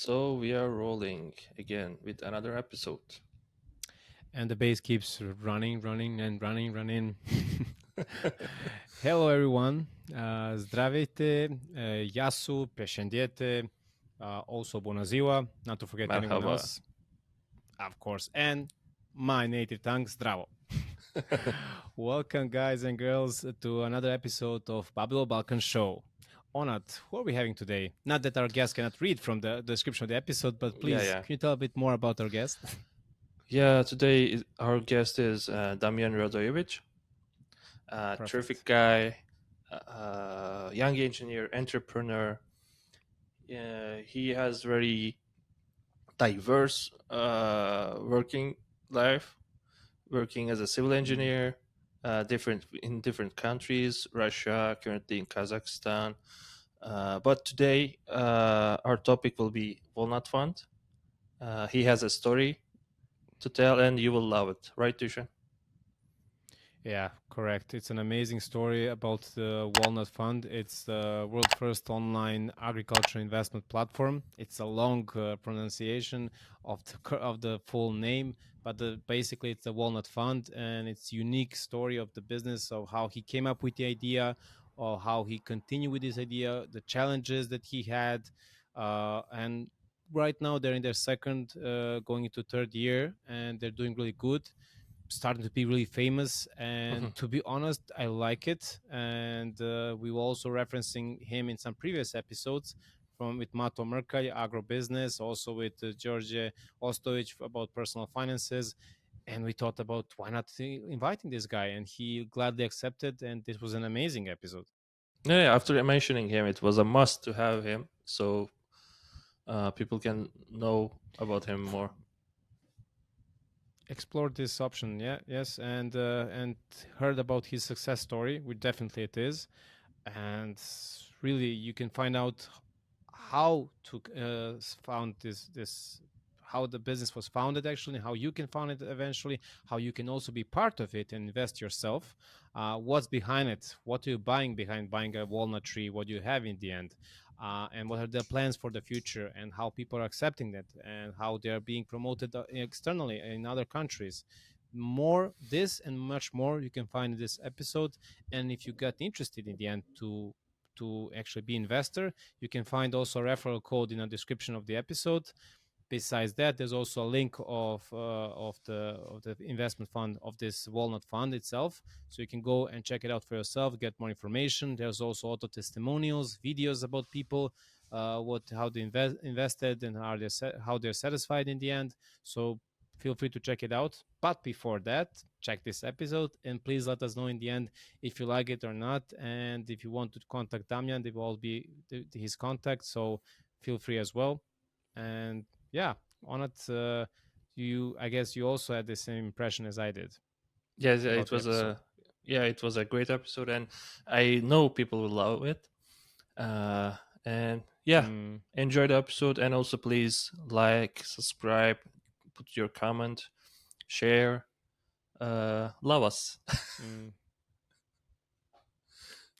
So we are rolling again with another episode. And the bass keeps running. Hello everyone, zdravite, yasu, pešendjete, also bonaziva, not to forget anyone Merhaba. else, of course, and my native tongue, zdravo. Welcome guys and girls to another episode of Balkan Show. Onat, who are we having today? Not that our guest cannot read from the description of the episode, but Yeah, please, yeah. can you tell a bit more about our guest? Yeah, today our guest is Damjan Radojevic, Perfect. terrific guy, young engineer, entrepreneur. He has very diverse working life, working as a civil Mm. engineer, different in different countries, Russia, currently in Kazakhstan. But today, our topic will be Walnut Fund. He has a story to tell, and you will love it, right, Tushan? Yeah, correct. It's an amazing story about the Walnut Fund. It's the world's first online agriculture investment platform. It's a long pronunciation of the full name, but basically it's the Walnut Fund, and it's unique story of the business of how he came up with the idea, or how he continued with this idea, the challenges that he had, and right now they're in their second, going into third year, and they're doing really good, starting to be really famous. And to be honest, I like it. And we were also referencing him in some previous episodes, from with Mato Mercalj, agro business, also with George Ostovic about personal finances. And we thought about why not inviting this guy, and he gladly accepted. And this was an amazing episode. Yeah, after mentioning him, it was a must to have him, so people can know about him more. Explored this option, yeah, yes, and heard about his success story, which definitely it is. And really you can find out how to found this how the business was founded, actually, how you can found it eventually, how you can also be part of it and invest yourself, what's behind it, what are you buying behind buying a walnut tree, what do you have in the end, and what are the plans for the future, and how people are accepting that, and how they are being promoted externally in other countries. More this and much more you can find in this episode. And if you got interested in the end to actually be investor, you can find also a referral code in the description of the episode. Besides that, there's also a link of the investment fund of this Walnut Fund itself, so you can go and check it out for yourself, get more information. There's also auto testimonials, videos about people, what how they invested, and how they're satisfied in the end. So feel free to check it out. But before that, check this episode, and please let us know in the end if you like it or not. And if you want to contact Damjan, there will all be his contact. So feel free as well. And yeah, on it, you, I guess you also had the same impression as I did Yes, about the episode. it was a great episode, and I know people will love it. And yeah, Mm, enjoy the episode, and also please like, subscribe, put your comment, share, love us. mm.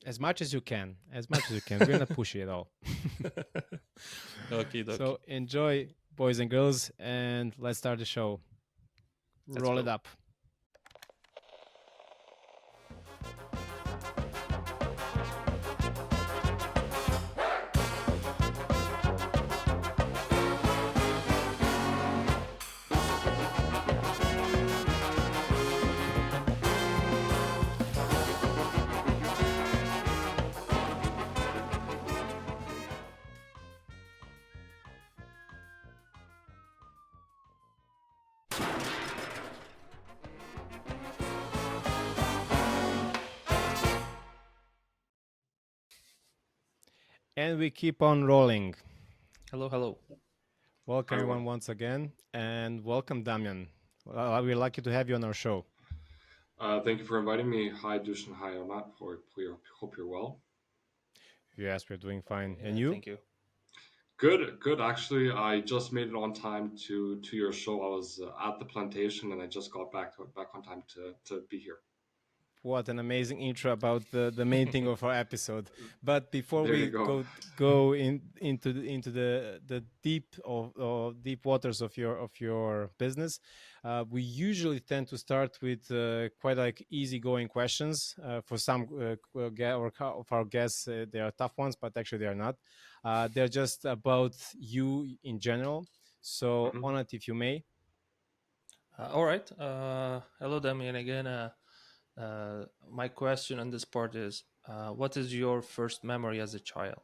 As much as you can, as much as you can. We're not pushy at all. Okay, dokie. So enjoy, boys and girls, and let's start the show. Let's Roll it go. up. And we keep on rolling. Hello, hello. Welcome Hi, everyone. everyone once again, and welcome Damjan. Well, we're lucky to have you on our show. Thank you for inviting me. Hi, Dushan. Hi, Matt. Hope you're well. Yes, we're doing fine. And Yeah, you? thank you. Good, good. Actually, I just made it on time to your show. I was at the plantation, and I just got back on time to be here. What an amazing intro about the main thing of our episode. But before There you we go. go into the deep waters of your business, we usually tend to start with quite like easygoing questions. For some of our guests, they are tough ones, but actually they are not. They're just about you in general. So, Hmm. on it, if you may. All right. Hello, Damien, again. My question on this part is what is your first memory as a child?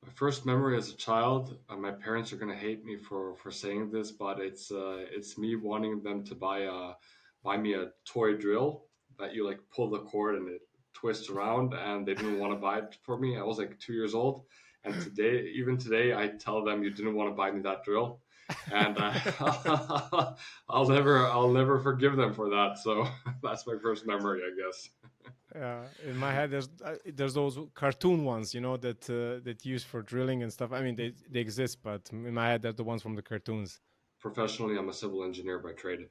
My first memory as a child, my parents are gonna hate me for saying this, but it's me wanting them to buy me a toy drill that you like pull the cord and it twists around, and they didn't want to buy it for me. I was like 2 years old, and even today, I tell them you didn't want to buy me that drill, and I'll never forgive them for that. So that's my first memory, I guess. In my head, there's those cartoon ones, that use for drilling and stuff. I mean, they exist, but in my head, they're the ones from the cartoons. Professionally, I'm a civil engineer by trade.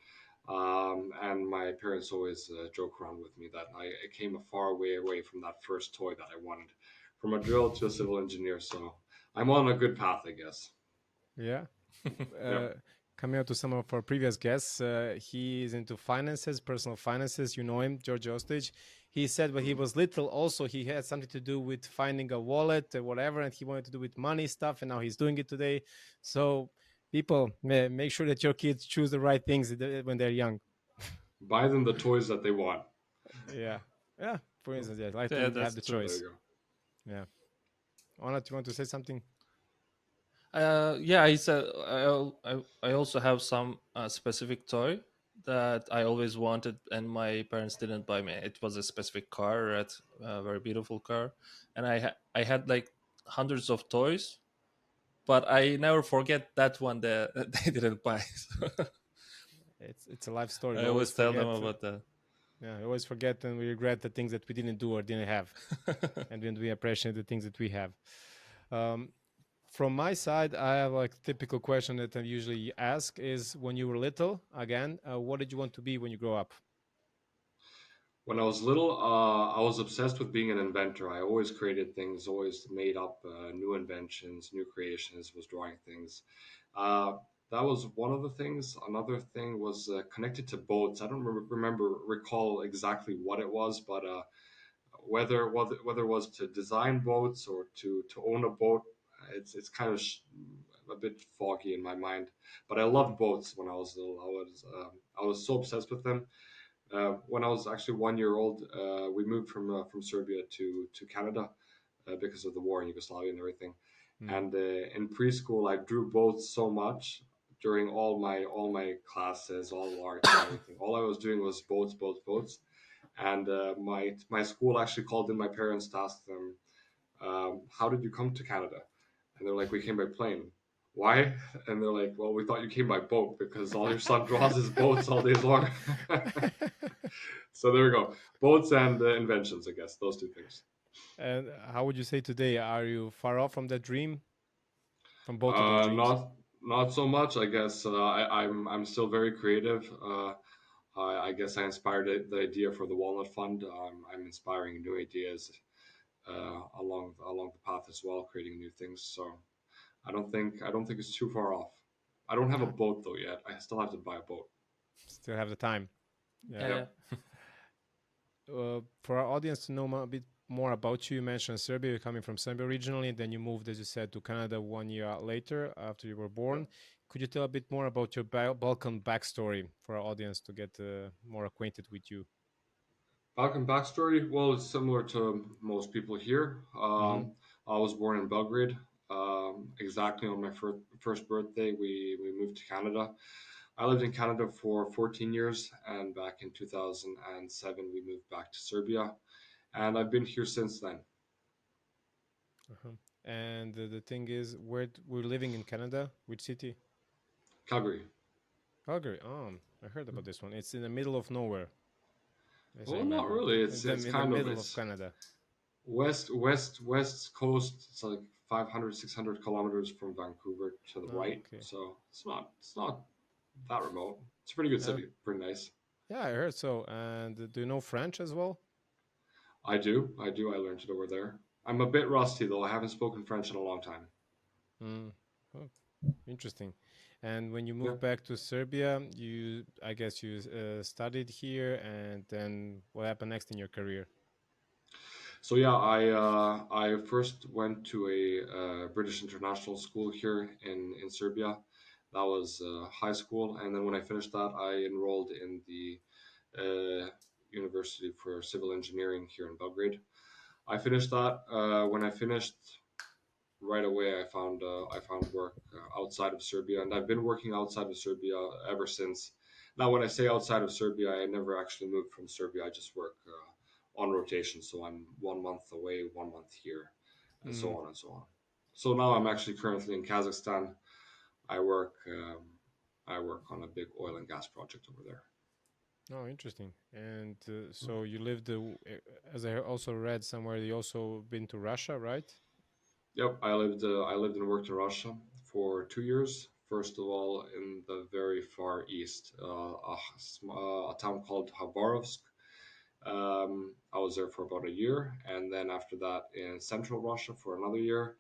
And my parents always joke around with me that I came a far way away from that first toy that I wanted, from a drill to a civil engineer. So I'm on a good path, I guess. Yeah. Yep. Uh, Coming out to some of our previous guests, he is into finances, personal finances. You know him, George Ostage. He said when he Mhm. was little, also he had something to do with finding a wallet or whatever, and he wanted to do with money stuff, and now he's doing it today. So, people, make sure that your kids choose the right things when they're young. Buy them the toys that they want. Yeah, yeah. For instance, yeah, like Yeah, to have that's the true. There you choice. go. Yeah. Anna, do you want to say something? Yeah, I also have some specific toy that I always wanted, and my parents didn't buy me. It was a specific car, a very beautiful car, and I had like hundreds of toys, but I never forget that one that they didn't buy. So It's a life story. We I always always tell them forget. about that. Yeah, we always forget and we regret the things that we didn't do or didn't have, and when we appreciate the things that we have. Um, from my side, I have like typical question that I usually ask is when you were little, again, what did you want to be when you grow up? When I was little, I was obsessed with being an inventor. I always created things, always made up new inventions, new creations, was drawing things. Uh, that was one of the things. Another thing was connected to boats. I don't recall exactly what it was, but whether it was to design boats or to own a boat, it's kind of a bit foggy in my mind. But I Mhm. loved boats when I was little. I was so obsessed with them. When I was actually 1 year old, we moved from Serbia to Canada because of the war in Yugoslavia and everything. Mm. And in preschool, I drew boats so much during all my classes, all arts and everything. All I was doing was boats, boats, boats. And my school actually called in my parents to ask them, "How did you come to Canada?" And they're like, "We came by plane." Why? And they're like, "Well, we thought you came by boat because all your son draws is boats all day long." So there we go. Boats and inventions, I guess. Those two things. And how would you say today? Are you far off from that dream? From both of those dreams? Not so much. I guess I'm still very creative. I guess I inspired the idea for the Walnut Fund. I'm inspiring new ideas along the path as well, creating new things. So I don't think it's too far off. I don't have a Ah, boat though yet. I still have to buy a boat. still have the time. Yeah. Yeah, Yep. For our audience to know a bit more about you, you mentioned Serbia. You're coming from Serbia originally, and then you moved, as you said, to Canada 1 year later after you were Yep. born. Could you tell a bit more about your Balkan backstory for our audience to get more acquainted with you? Balkan backstory. Well, it's similar to most people here. Mm-hmm. I was born in Belgrade. Exactly on my first birthday, we moved to Canada. I lived in Canada for 14 years, and back in 2007, we moved back to Serbia, and I've been here since then. Uh-huh. And the thing is, we're living in Canada, which city? Calgary. Calgary. I heard about this one. It's in the middle of nowhere, as I Well, not remember. really. In It's in the kind of middle of it's Canada. west coast. It's like 500, 600 kilometers from Vancouver to the Oh, right. okay. So it's not that remote. It's a pretty good Uh, city. Pretty nice. Yeah, I heard so. And do you know French as well? I do. I do. I learned it over there. I'm a bit rusty though. I haven't spoken French in a long time. Mm. Oh, interesting. And when you Yeah. moved back to Serbia, I guess you studied here, and then what happened next in your career? So yeah, I first went to a British international school here in Serbia. That was high school, and then when I finished that, I enrolled in the University for Civil Engineering here in Belgrade. I finished that. When I finished, right away I found work outside of Serbia, and I've been working outside of Serbia ever since. Now, when I say outside of Serbia, I never actually moved from Serbia. I just work on rotation, so I'm 1 month away, 1 month here, and so Mm. on and so on. So now I'm actually currently in Kazakhstan. I work I work on a big oil and gas project over there. Oh, interesting. And so you lived, as I also read somewhere, you also been to Russia, right? Yep, I lived and worked in Russia for 2 years. First of all, in the very far east, a town called Khabarovsk. I was there for about a year, and then after that, in central Russia for another year,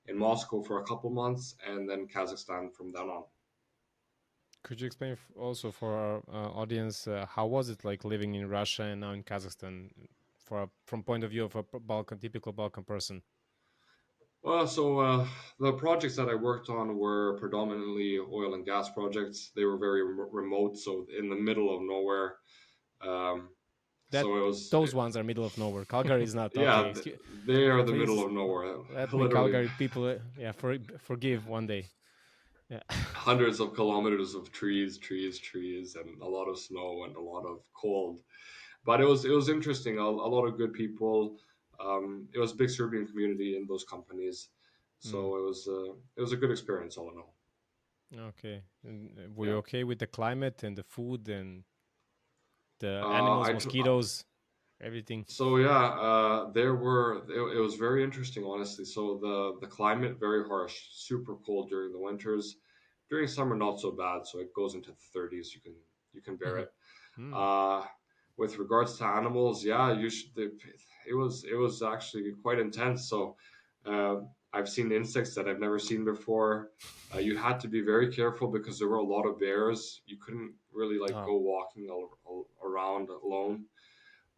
in Moscow for a couple months, and then Kazakhstan from then on. Could you explain also for our audience how was it like living in Russia and now in Kazakhstan, from point of view of a Balkan typical Balkan person? Well, so the projects that I worked on were predominantly oil and gas projects. They were very remote, so in the middle of nowhere. Um, That so it was those ones are middle of nowhere. Calgary is not okay. Yeah, they are the middle Please of nowhere, let me literally Calgary people, yeah, forgive one day. Yeah. hundreds of kilometers of trees, trees, trees, and a lot of snow and a lot of cold. But it was interesting. A lot of good people. It was a big Serbian community in those companies, Mm, so it was a good experience all in all. okay. And were you Yeah. okay with the climate and the food and the Uh, animals, I t- mosquitoes, everything? So yeah, it was very interesting, honestly. So the climate very harsh, super cold during the winters. During summer, not so bad. So it goes into the 30s. You can bear Mhm. it. Mm. Uh, with regards to animals, yeah, it was actually quite intense. So uh, I've seen insects that I've never seen before. You had to be very careful because there were a lot of bears. You couldn't really like Oh, go walking around alone,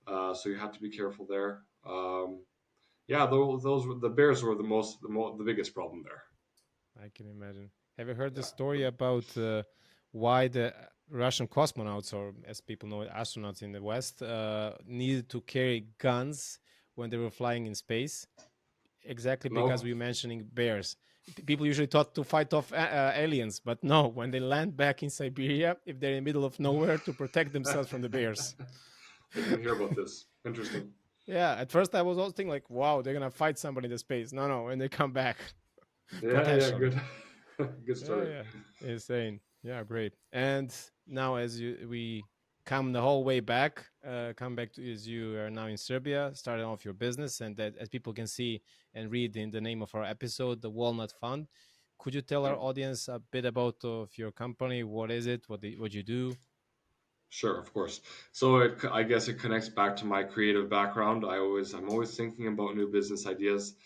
so you have to be careful there. Yeah, the bears were the biggest problem there. I can imagine. Have you heard the Yeah, story about why the Russian cosmonauts, or as people know it, astronauts in the West, needed to carry guns when they were flying in space? Exactly because no, we were mentioning bears. People usually thought to fight off aliens, but no, when they land back in Siberia, if they're in the middle of nowhere, to protect themselves from the bears. I didn't hear about this. Interesting. Yeah, at first I was also thinking like, wow, they're gonna fight somebody in the space. No, no, when they come back, Yeah, yeah, potentially. good, good Yeah, story. yeah, insane. Yeah, great. And now, as we come the whole way back, come back to as you are now in Serbia, starting off your business, and that as people can see and read in the name of our episode, the Walnut Fund. Could you tell our Yep. audience a bit about of your company? What is it? What you do? Sure, of course. So I guess it connects back to my creative background. I'm always thinking about new business ideas,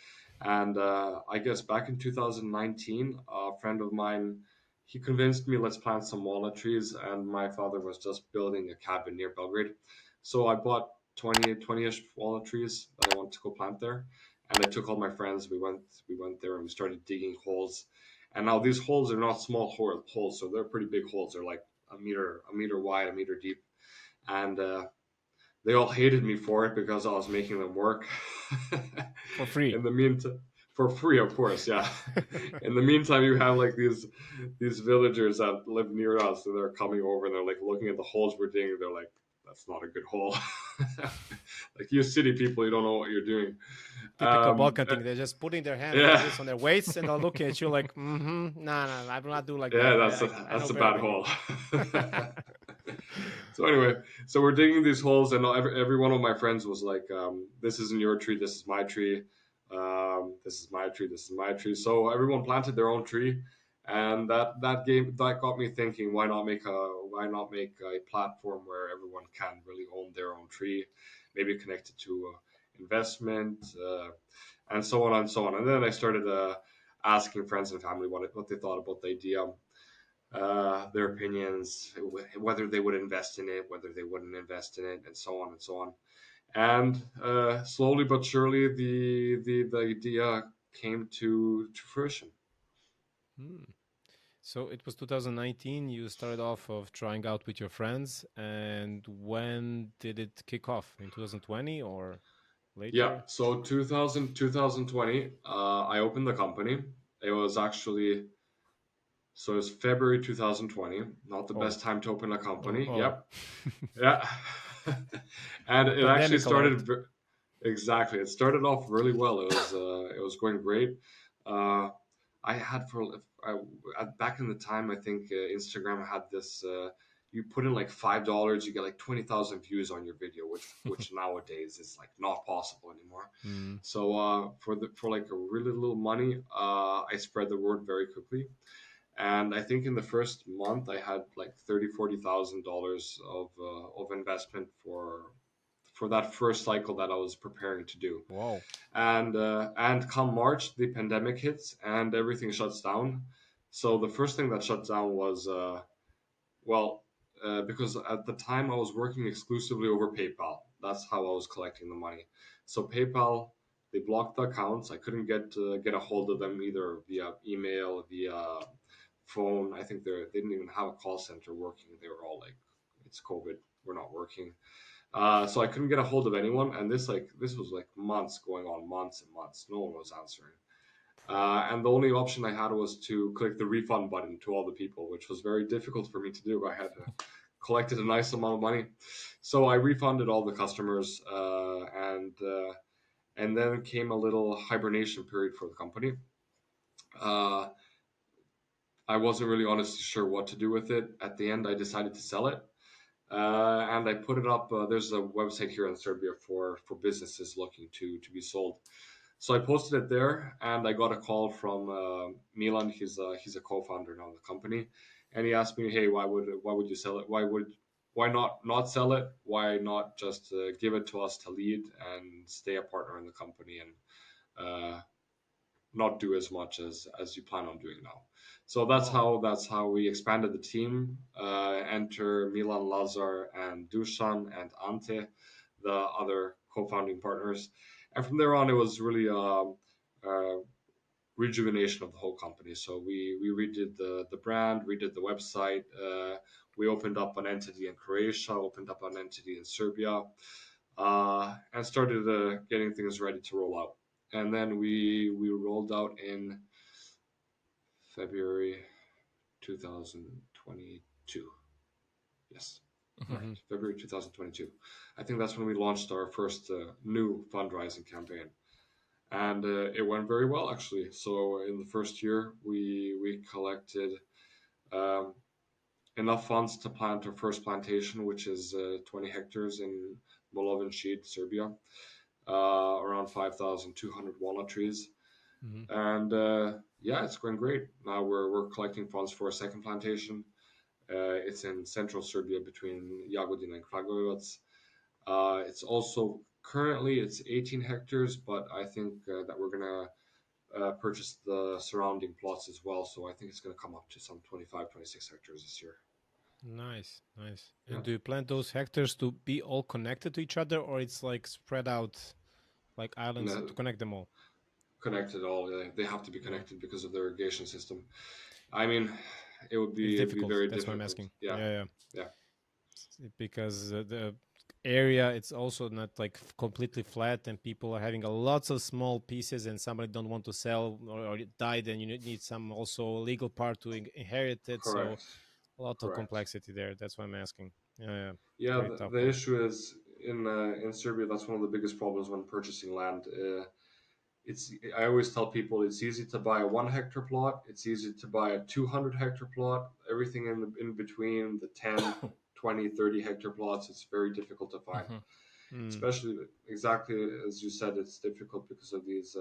and I guess back in 2019, a friend of mine, he convinced me let's plant some walnut trees, and my father was just building a cabin near Belgrade, so I bought 20-ish walnut trees that I wanted to go plant there, and I took all my friends. We went there and we started digging holes, and now these holes are not small holes, so they're pretty big holes. They're like a meter wide, a meter deep, and they all hated me for it because I was making them work. For free. In the meantime, for free, of course, yeah. In the meantime, you have like these villagers that live near us, and they're coming over and they're like looking at the holes we're digging. They're like, "That's not a good hole." Like you city people, you don't know what you're doing. Typical Um, Balkan thing. They're just putting their hands like yeah, this on their waists and they're looking at you like, nah, nah, I will not do like yeah, that. that's I know that's a better bad than you. hole. So anyway, so we're digging these holes, and every one of my friends was like, "This isn't your tree. This is my tree. This is my tree. This is my tree." So everyone planted their own tree, And that got me thinking, why not make a platform where everyone can really own their own tree, maybe connected to investment, and so on and so on. And then I started asking friends and family what they thought about the idea, their opinions, whether they would invest in it, whether they wouldn't invest in it, and so on and so on. And slowly but surely, the idea came to fruition. Hmm. So it was 2019. You started off of trying out with your friends, and when did it kick off? In 2020 or Yeah, later? so 2020, I opened the company. It was actually, so it was February 2020, not the Oh, best time to open a oh, company. oh. Yep. Yeah. And it actually Pandemic alert. exactly. It started off really well. It was going great. Uh, I had back in the time, I think Instagram had this. You put in like $5, you get like 20,000 views on your video, which nowadays is like not possible anymore. Hmm. So for like a really little money, I spread the word very quickly, and I think in the first month I had like $40,000 of investment for that first cycle that I was preparing to do. Wow. And come March, the pandemic hits and everything shuts down. So the first thing that shut down was well, because at the time I was working exclusively over PayPal. That's how I was collecting the money. So PayPal, they blocked the accounts. I couldn't get a hold of them either via email, via phone. I think they didn't even have a call center working. They were all like, "It's COVID, we're not working." So I couldn't get a hold of anyone, and this was like months going on, months and months. No one was answering. And the only option I had was to click the refund button to all the people, which was very difficult for me to do. I had collected a nice amount of money, so I refunded all the customers, and then came a little hibernation period for the company. Uh, I wasn't really honestly sure what to do with it. At the end, I decided to sell it, and I put it up. There's a website here in Serbia for businesses looking to be sold. So I posted it there, and I got a call from Milan. He's a co-founder now of the company, and he asked me, "Hey, why would you sell it? Why not sell it? Why not just give it to us to lead and stay a partner in the company and uh, not do as much as you plan on doing now?" So Wow. that's how we expanded the team. Enter Milan, Lazar, and Dusan and Ante, the other co-founding partners. And from there on, it was really a rejuvenation of the whole company. So we redid the brand, redid the website. We opened up an entity in Croatia, opened up an entity in Serbia, and started getting things ready to roll out. And then we rolled out in February 2022. Yes, Hmm. correct. February 2022. I think that's when we launched our first new fundraising campaign, and it went very well actually. So in the first year, we collected um, enough funds to plant our first plantation, which is 20 hectares in Molovan Shid, Serbia, around 5,200 walnut trees. Hmm. And yeah, it's going great. Now we're collecting funds for a second plantation. It's in central Serbia between Jagodina and Kragujevac. It's also currently it's 18 hectares, but I think that we're gonna purchase the surrounding plots as well. So I think it's gonna come up to some 25, 26 hectares this year. Nice, nice. Yeah, And do you plan those hectares to be all connected to each other, or it's like spread out like islands no, to connect them all? connected all. They have to be Yeah, connected because of the irrigation system. I mean, it's it would be difficult. very That's why I'm difficult. asking. Yeah, Yeah, yeah. yeah, Because the area it's also not like completely flat, and people are having a lots of small pieces, and somebody don't want to sell or it died, and you need some also legal part to inherit it. So correct, a lot of correct. complexity there. That's why I'm asking. Yeah, yeah. Yeah, Very tough the one. issue is in Serbia. That's one of the biggest problems when purchasing land. It's I always tell people it's easy to buy a 1 hectare plot. It's easy to buy a 200 hectare plot. Everything in between the 10, 20, 30 hectare plots, it's very difficult to find. Mhm. Mm. Especially exactly as you said, it's difficult because of these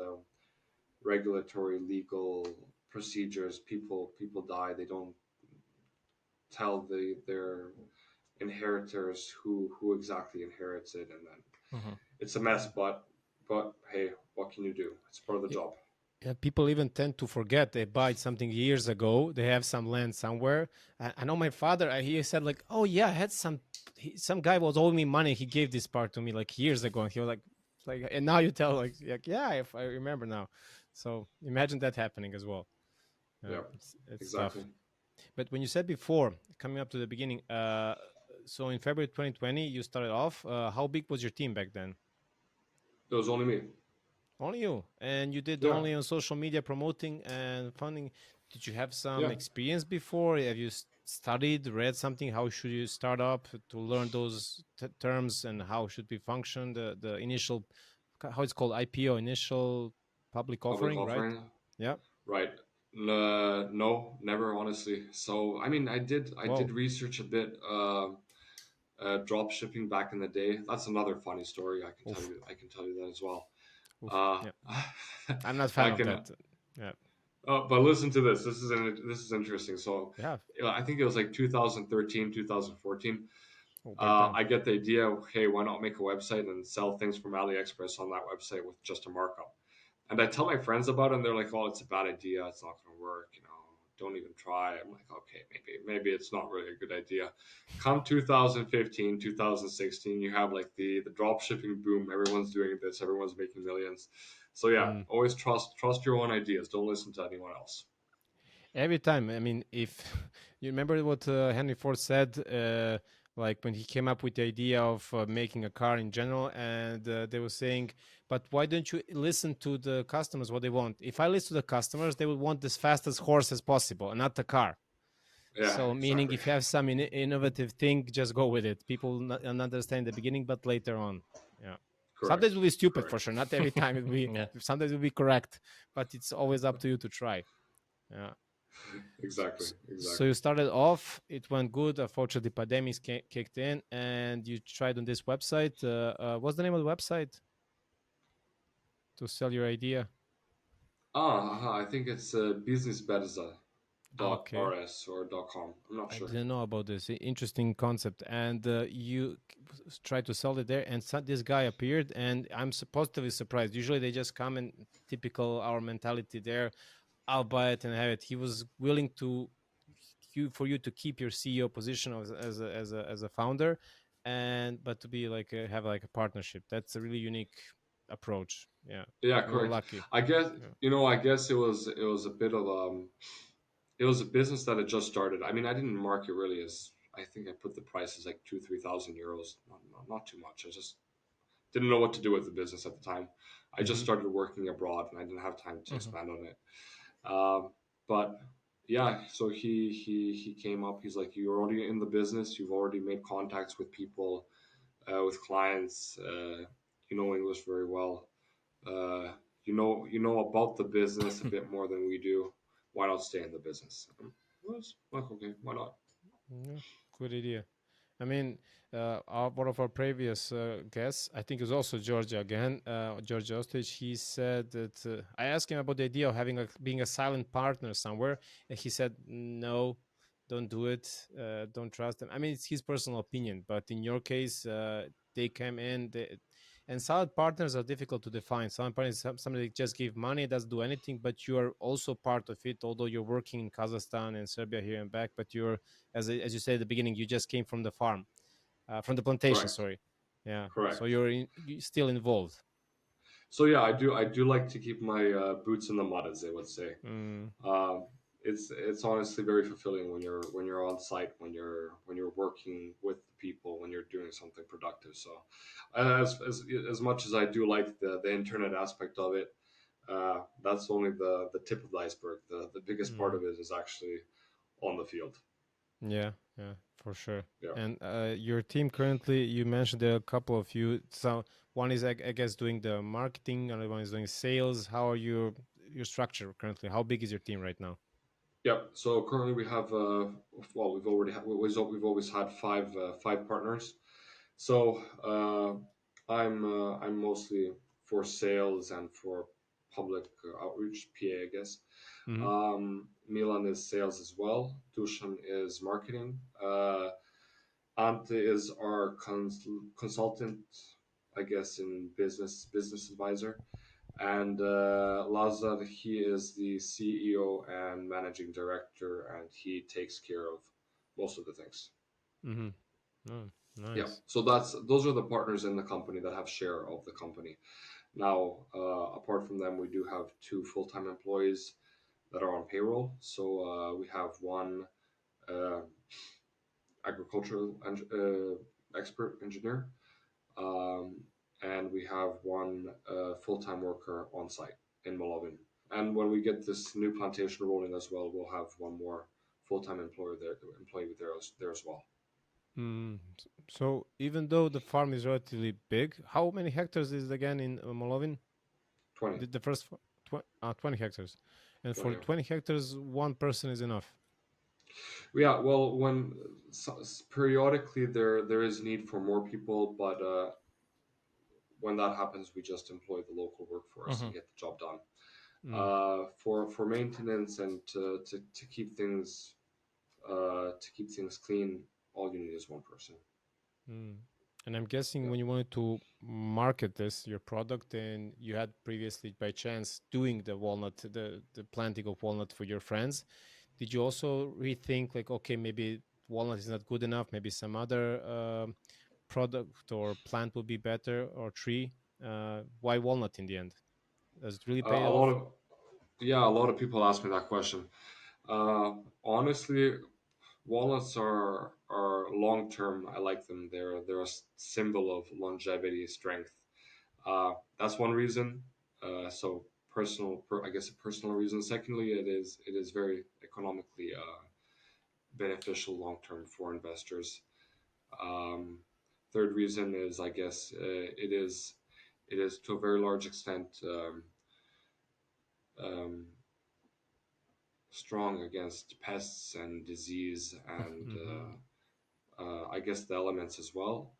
regulatory legal procedures. People die. They don't tell their inheritors who exactly inherits it, and then Mhm. it's a mess. But hey, what can you do? It's part of the Yeah, job. yeah, people even tend to forget they bought something years ago. They have some land somewhere. I know my father. He said like, "Oh yeah, I had some guy was owing me money. He gave this part to me like years ago." And he was like, and now you tell like, yeah, if I remember now. So imagine that happening as well. Yeah, Yeah, it's exactly. tough. But when you said before, coming up to the beginning, so in February 2020, you started off. How big was your team back then? It was only me. Only you, and you did Yeah, only on social media promoting and funding. Did you have some yeah. experience before? Have you studied, read something? How should you start up to learn those terms and how should we function? The initial, how it's called IPO, initial public Public offering, right? offering, Yeah. right? No, never honestly. So I mean, I did Wow. research a bit. Drop shipping back in the day. That's another funny story. I can tell Oof. you. I can tell you that as well. Oof. Uh, Yeah. I'm not a fan back of in. that. Yeah. But listen to this. This is interesting. So, Yeah. I think it was like 2013, 2014. Oh, back then. I get the idea. Hey, why not make a website and sell things from AliExpress on that website with just a markup? And I tell my friends about it, and they're like, "Oh, it's a bad idea. It's not going to work. Don't even try." I'm like, "Okay, maybe it's not really a good idea." Come 2015, 2016, you have like the drop shipping boom. Everyone's doing this. Everyone's making millions. So yeah, Mm. always trust your own ideas. Don't listen to anyone else. Every time. I mean, if you remember what Henry Ford said, like when he came up with the idea of making a car in general, and they were saying, "But why don't you listen to the customers what they want? If I listen to the customers, they will want as fast as horse as possible, and not the car." Yeah, So, meaning exactly. if you have some innovative thing, just go with it. People not understand in the beginning, but later on, yeah. Sometimes Correct. it will be stupid for Correct. sure. Not every time it will be. Yeah. Sometimes it will be correct, but it's always up to you to try. Yeah. Exactly. So Exactly. you started off, it went good. Unfortunately, pandemic kicked in, and you tried on this website. What's the name of the website to sell your idea? I think it's businessberza Ah, dot okay, rs or dot com. I'm not I sure. didn't know about this. Interesting concept. And you tried to sell it there, and this guy appeared, and I'm positively surprised. Usually they just come and typical our mentality there. I'll buy it and have it. He was willing to for you to keep your CEO position as a founder, and but to be like have like a partnership. That's a really unique approach. Yeah, Yeah, you were correct. lucky. I guess Yeah. I guess it was a bit of it was a business that had just started. I mean, I didn't market really as I think I put the price as like 2,000-3,000 euros. Not too much. I just didn't know what to do with the business at the time. I just Mm-hmm. started working abroad and I didn't have time to Mm-hmm. expand on it. But yeah, so he came up. He's like, "You're already in the business. You've already made contacts with people, with clients. You know English very well. Uh, you know about the business a bit more than we do. Why not stay in the business?" I was like, "Okay, why not?" Yeah, good idea. I mean, one of our previous guests, I think it was also Georgia again, Georgia Ostage. He said that I asked him about the idea of having being a silent partner somewhere, and he said no, don't do it, don't trust them. I mean, it's his personal opinion, but in your case, they came in, and silent partners are difficult to define. Silent partners is somebody that just give money, doesn't do anything, but you are also part of it. Although you're working in Kazakhstan and Serbia here and back, but you're as you said at the beginning, you just came from the farm, from the plantation. Correct, Sorry, yeah. So correct. you still involved. So yeah, I do like to keep my boots in the mud, as they would say. Mm, Um, it's honestly very fulfilling when you're on site, when you're working with the people, when you're doing something productive. So, as much as I do like the internet aspect of it, that's only the tip of the iceberg. The biggest part mm, of it is actually on the field. yeah, yeah, for sure. Yeah. And your team currently, you mentioned there are a couple of you. So one is, I guess, doing the marketing, another one is doing sales. How are your structure currently? How big is your team right now? Yep. So currently we have well we've always had five partners. So I'm mostly for sales and for public outreach, PA, I guess. Mm-hmm. Milan is sales as well. Dusan is marketing. Ante is our consultant, I guess, in business advisor. And Lazar, he is the CEO and managing director, and he takes care of most of the things. Mm-hmm. Oh, Yeah, nice. so those are the partners in the company that have share of the company. Now, apart from them, we do have two full-time employees that are on payroll. So we have one uh, agricultural expert engineer, um, and we have one full-time worker on site in Molovin. And when we get this new plantation rolling as well, we'll have one more full-time employee there as well. Mm. So even though the farm is relatively big, how many hectares is it again in Molovin? 20, The first 20 hectares, and 20. for 20 hectares, one person is enough. Yeah, well, when periodically there is need for more people, but when that happens, we just employ the local workforce Mhm. and get the job done. Mm. For maintenance and to keep things clean, all you need is one person. Mm. And I'm guessing Yeah. when you wanted to market this your product, and you had previously by chance doing the planting of walnut for your friends, did you also rethink like, okay, maybe walnut is not good enough, maybe some other product or plant would be better, or tree? Why walnut in the end? Does it really pay A lot off? of Yeah, a lot of people ask me that question. Honestly, walnuts are long term. I like them. They're a symbol of longevity, strength. That's one reason. So I guess a personal reason. Secondly, it is very economically beneficial long term for investors. Um, Third reason is, I guess, it is to a very large extent um, strong against pests and disease and Mm-hmm. I guess the elements as well.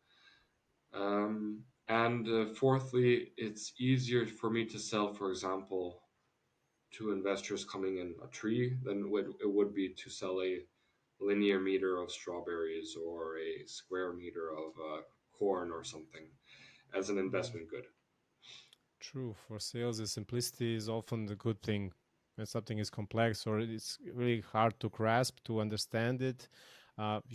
And fourthly, it's easier for me to sell, for example, to investors coming in a tree than it would be to sell a linear meter of strawberries or a square meter of corn or something as an investment good. True. For sales, the simplicity is often the good thing. When something is complex or it's really hard to grasp, to understand it,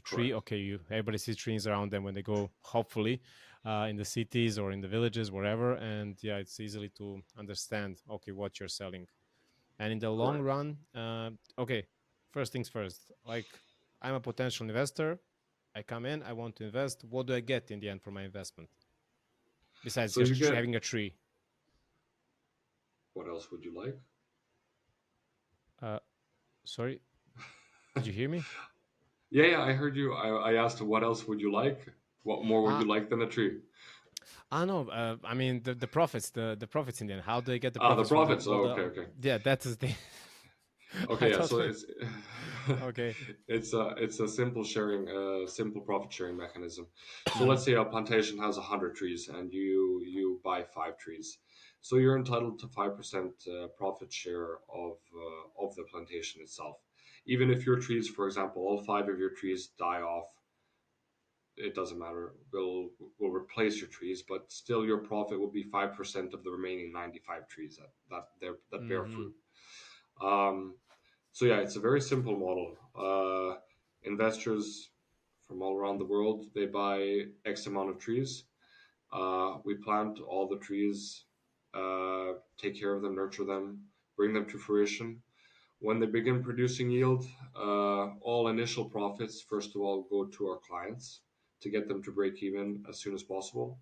tree, Correct. okay, you everybody sees trees around them when they go, hopefully, in the cities or in the villages, wherever, and yeah, it's easily to understand, okay, what you're selling. And in the long Correct. run, okay, first things first. Like, I'm a potential investor. I come in, I want to invest. What do I get in the end for my investment besides So you just get having a tree? what else would you like? Uh, Sorry, did you hear me? Yeah, I heard you. I asked what else would you like? What more would you Ah, like than a tree? no. I mean the profits, the profits in the end. How do I get the The profits from the profits. all Oh, the? okay, okay. Yeah, that is the. I Okay, yeah. thought. So it's Okay. it's a simple profit sharing mechanism. So Mm-hmm. let's say a plantation has 100 trees, and you buy 5 trees. So you're entitled to 5% profit share of the plantation itself. Even if your trees, for example, all five of your trees die off, it doesn't matter. We'll replace your trees, but still your profit will be 5% of the remaining 95 trees that bear Mm-hmm. fruit. Um, so yeah, it's a very simple model. Investors from all around the world, they buy X amount of trees. We plant all the trees, take care of them, nurture them, bring them to fruition. When they begin producing yield, all initial profits, first of all, go to our clients to get them to break even as soon as possible.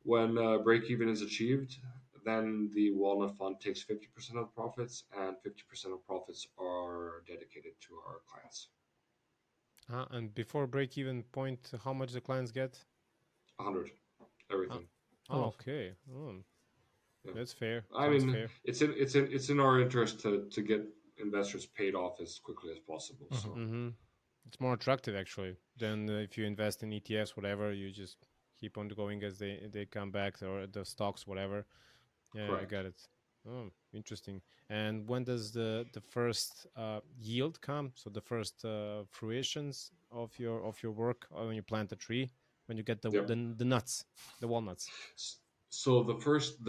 When break even is achieved, then the Walnut Fund takes 50% of profits, and 50% of profits are dedicated to our clients. And before break even point, how much the clients get? 100, Uh, everything. oh, Oh, okay. Yeah. That's fair. I Sounds mean, fair. it's in our interest to get investors paid off as quickly as possible. mhm. So Mm-hmm. It's more attractive actually than if you invest in ETFs, whatever. You just keep on going as they come back, or the stocks, whatever. Yeah, I correct. got it. Oh, interesting. And when does the first yield come? So the first fruitions of your work when you plant a tree, when you get Yep. the nuts, the walnuts. So the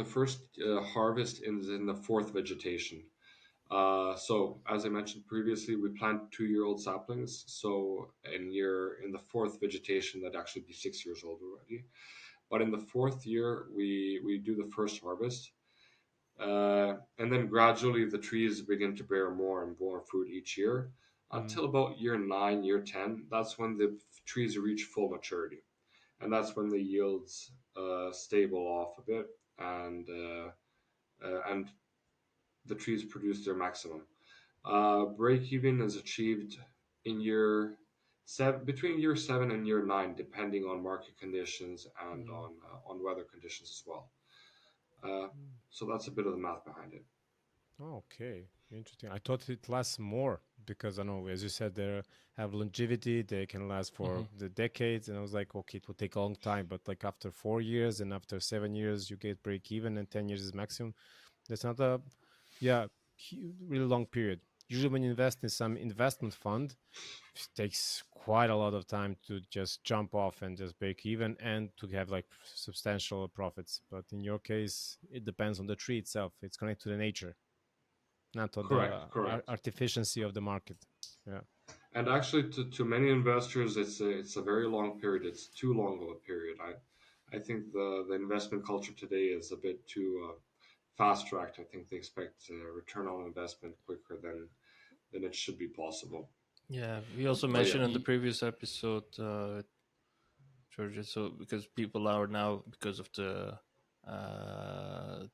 first harvest is in the fourth vegetation. So as I mentioned previously, we plant 2-year-old saplings. So in the fourth vegetation, that'd actually be 6 years old already. But in the fourth year, we do the first harvest, and then gradually the trees begin to bear more and more fruit each year Mm, until about year 9, year 10. That's when the trees reach full maturity, and that's when the yields stable off a bit, and the trees produce their maximum. Break even is achieved in year seven, between year 7 and year 9, depending on market conditions and mm, on weather conditions as well. Uh, mm. so that's a bit of the math behind it. Oh, okay, interesting. I thought it lasts more because I know, as you said, they have longevity. They can last Hmm. for the decades, and I was like, okay, it will take a long time. But like after 4 years and after 7 years, you get break even, and 10 years is maximum. That's not a, yeah, really long period. Usually, when you invest in some investment fund, it takes quite a lot of time to just jump off and just break even and to have like substantial profits. But in your case, it depends on the tree itself. It's connected to the nature, not on the Correct, correct. artificiency of the market. Yeah. And actually, to many investors, it's a very long period. It's too long of a period. I think the investment culture today is a bit too fast tracked. I think they expect return on investment quicker than it should be possible. Yeah, we also But yeah, mentioned in the previous episode, Georgia. So because people are now, because of the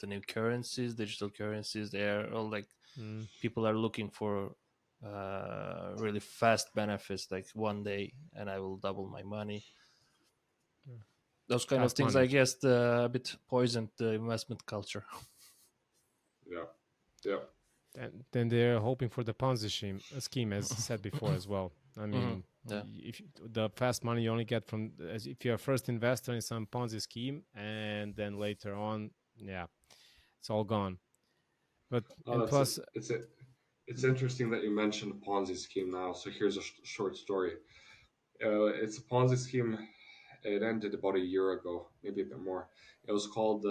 new currencies, digital currencies, they are all like, Mm, people are looking for really fast benefits, like one day and I will double my money. yeah. Those kind of Fast things, I money. guess, a bit poisoned the investment culture. yeah, yeah. And then they're hoping for the Ponzi scheme, as said before as well. I Hmm. mean, Yeah. the fast money you only get from as if you're a first investor in some Ponzi scheme, and then later on, yeah, it's all gone. But Oh, and that's it. plus, It's interesting that you mentioned the Ponzi scheme now. So here's a short story. It's a Ponzi scheme. It ended about a year ago, maybe a bit more. It was called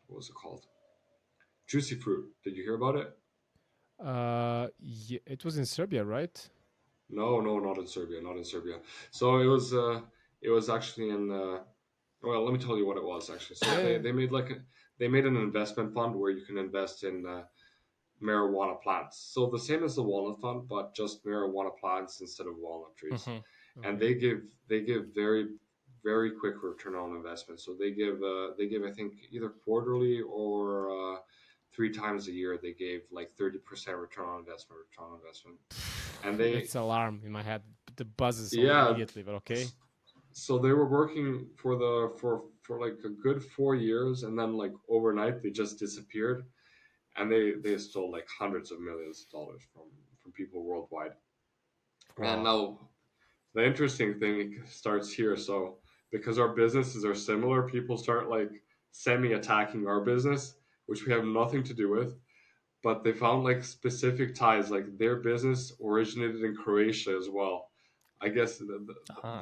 what was it called? Juicy Fruit. Did you hear about it? yeah, it was in Serbia, right? No, no, not in Serbia, not in Serbia. So it was actually in well, let me tell you what it was actually. So Yeah, they yeah. they made they made an investment fund where you can invest in marijuana plants. So the same as the Walnut Fund, but just marijuana plants instead of walnut trees. Hmm. And Okay. they give very quick return on investment. So they give I think either quarterly or 3 times a year. They gave like 30% return on investment, and they That's alarm in my head. The buzzes yeah. immediately, but okay. So they were working for like a good 4 years, and then like overnight they just disappeared, and they stole like hundreds of millions of dollars from people worldwide. And Wow. now the interesting thing starts here. So because our businesses are similar, people start like semi attacking our business, which we have nothing to do with. But they found like specific ties, like their business originated in Croatia as well. I guess Uh-huh.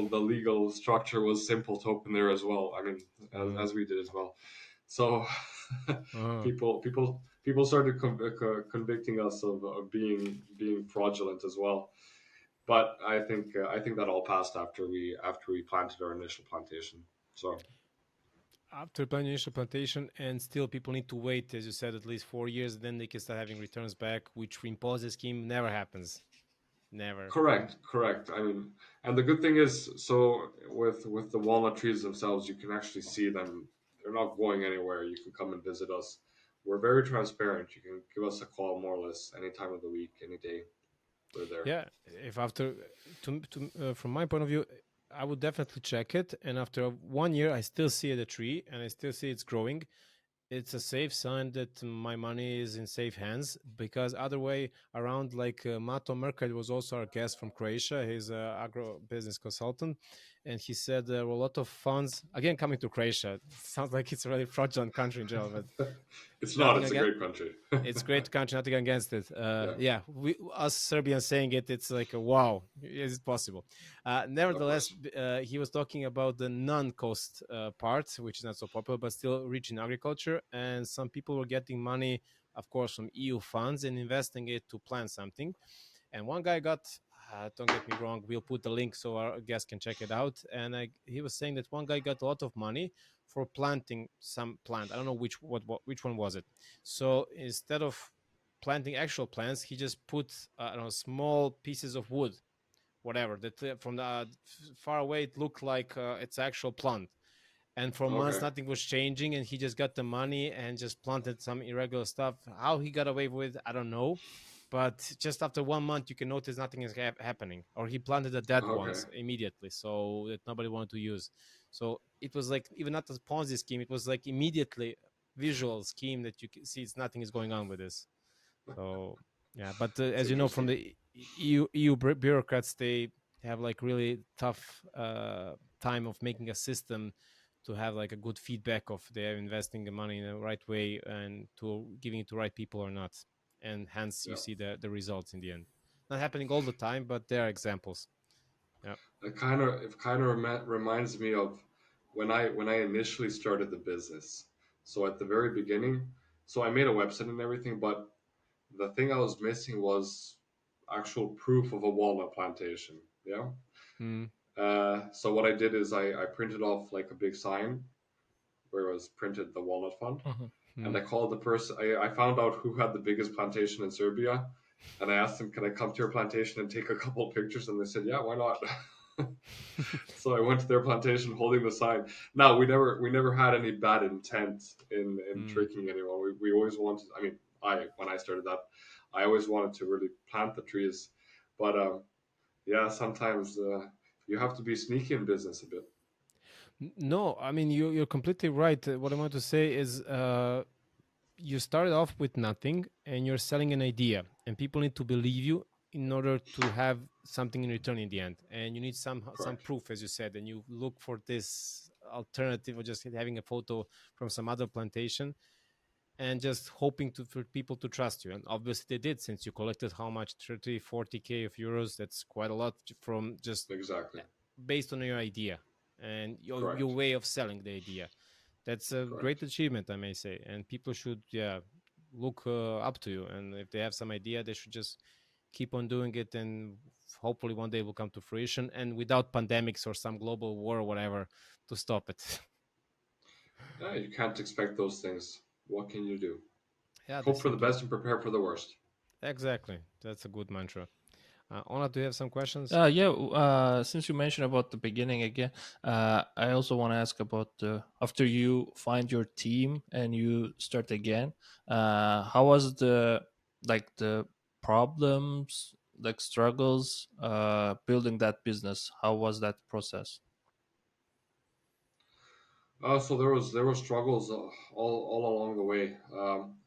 the legal structure was simple to open there as well. I mean, Uh, as we did as well. So uh, people started convicting us of being fraudulent as well. But I think that all passed after we planted our initial plantation. So After planning initial plantation, and still people need to wait, as you said, at least 4 years, then they can start having returns back, which in Ponzi scheme never happens. Never. correct, correct. I mean, and the good thing is, so with the walnut trees themselves, you can actually see them. They're not going anywhere. You can come and visit us. We're very transparent. You can give us a call more or less any time of the week, any day. We're there. Yeah, if after from my point of view, I would definitely check it, and after 1 year, I still see the tree, and I still see it's growing. It's a safe sign that my money is in safe hands, because other way around, like Mato Merkad was also our guest from Croatia. He's a agro business consultant, and he said there were a lot of funds again coming to Croatia. Sounds like it's a really fraudulent country in general, but It's not. nothing It's a against. great country. It's great country, nothing against it. Yeah, Yeah, we us Serbians saying it, it's like a wow, is it possible? of Nevertheless, course. he was talking about the non-cost part, which is not so popular, but still rich in agriculture, and some people were getting money, of course, from EU funds and investing it to plant something. And one guy got, don't get me wrong, we'll put the link so our guests can check it out. And he was saying that one guy got a lot of money for planting some plant. I don't know which one was it. So instead of planting actual plants, he just put I don't know, small pieces of wood, whatever. That from the far away it looked like it's actual plant. And for months Okay. nothing was changing, and he just got the money and just planted some irregular stuff. How he got away with, I don't know, but just after 1 month you can notice nothing is happening, or he planted the dead Okay. ones immediately so that nobody wanted to use. So it was like even not a Ponzi scheme, it was like immediately visual scheme that you can see it's nothing is going on with this. So yeah, but It's as you know from interesting. the EU bureaucrats, they have like really tough time of making a system to have like a good feedback of they're investing the money in the right way and to giving it to right people or not, and hence you Yeah. see the results in the end. Not happening all the time, but there are examples. Yeah. It kind of reminds me of when I initially started the business. So at the very beginning, so I made a website and everything, but the thing I was missing was actual proof of a walnut plantation. Yeah. Mm. So what I did is I printed off like a big sign where it was printed the Walnut Fund, Mhm. and Mm. I called the person. I found out who had the biggest plantation in Serbia, and I asked them, "Can I come to your plantation and take a couple of pictures?" And they said, "Yeah, why not?" So I went to their plantation holding the sign. Now we never had any bad intent in Mm. tricking anyone. We always wanted. I mean, I when I started that, I always wanted to really plant the trees, but yeah, sometimes you have to be sneaky in business a bit. No, I mean you're completely right. What I want to say is you started off with nothing and you're selling an idea, and people need to believe you in order to have something in return in the end. And you need some Correct. proof, as you said, and you look for this alternative of just having a photo from some other plantation and just hoping for people to trust you. And obviously they did, since you collected how much, 30, 40K of euros. That's quite a lot from just Exactly. based on your idea and your Correct. way of selling the idea. That's a great Correct. achievement, I may say, and people should, yeah, look up to you. And if they have some idea, they should just keep on doing it, and hopefully one day will come to fruition, and without pandemics or some global war or whatever to stop it. Yeah, you can't expect those things. What can you do? Yeah, they Hope for the simply best and prepare for the worst. exactly. That's a good mantra. Ona, do you have some questions? Yeah. Since you mentioned about the beginning again, I also want to ask about after you find your team and you start again. How was the problems, like struggles, building that business? How was that process? So there were struggles all along the way.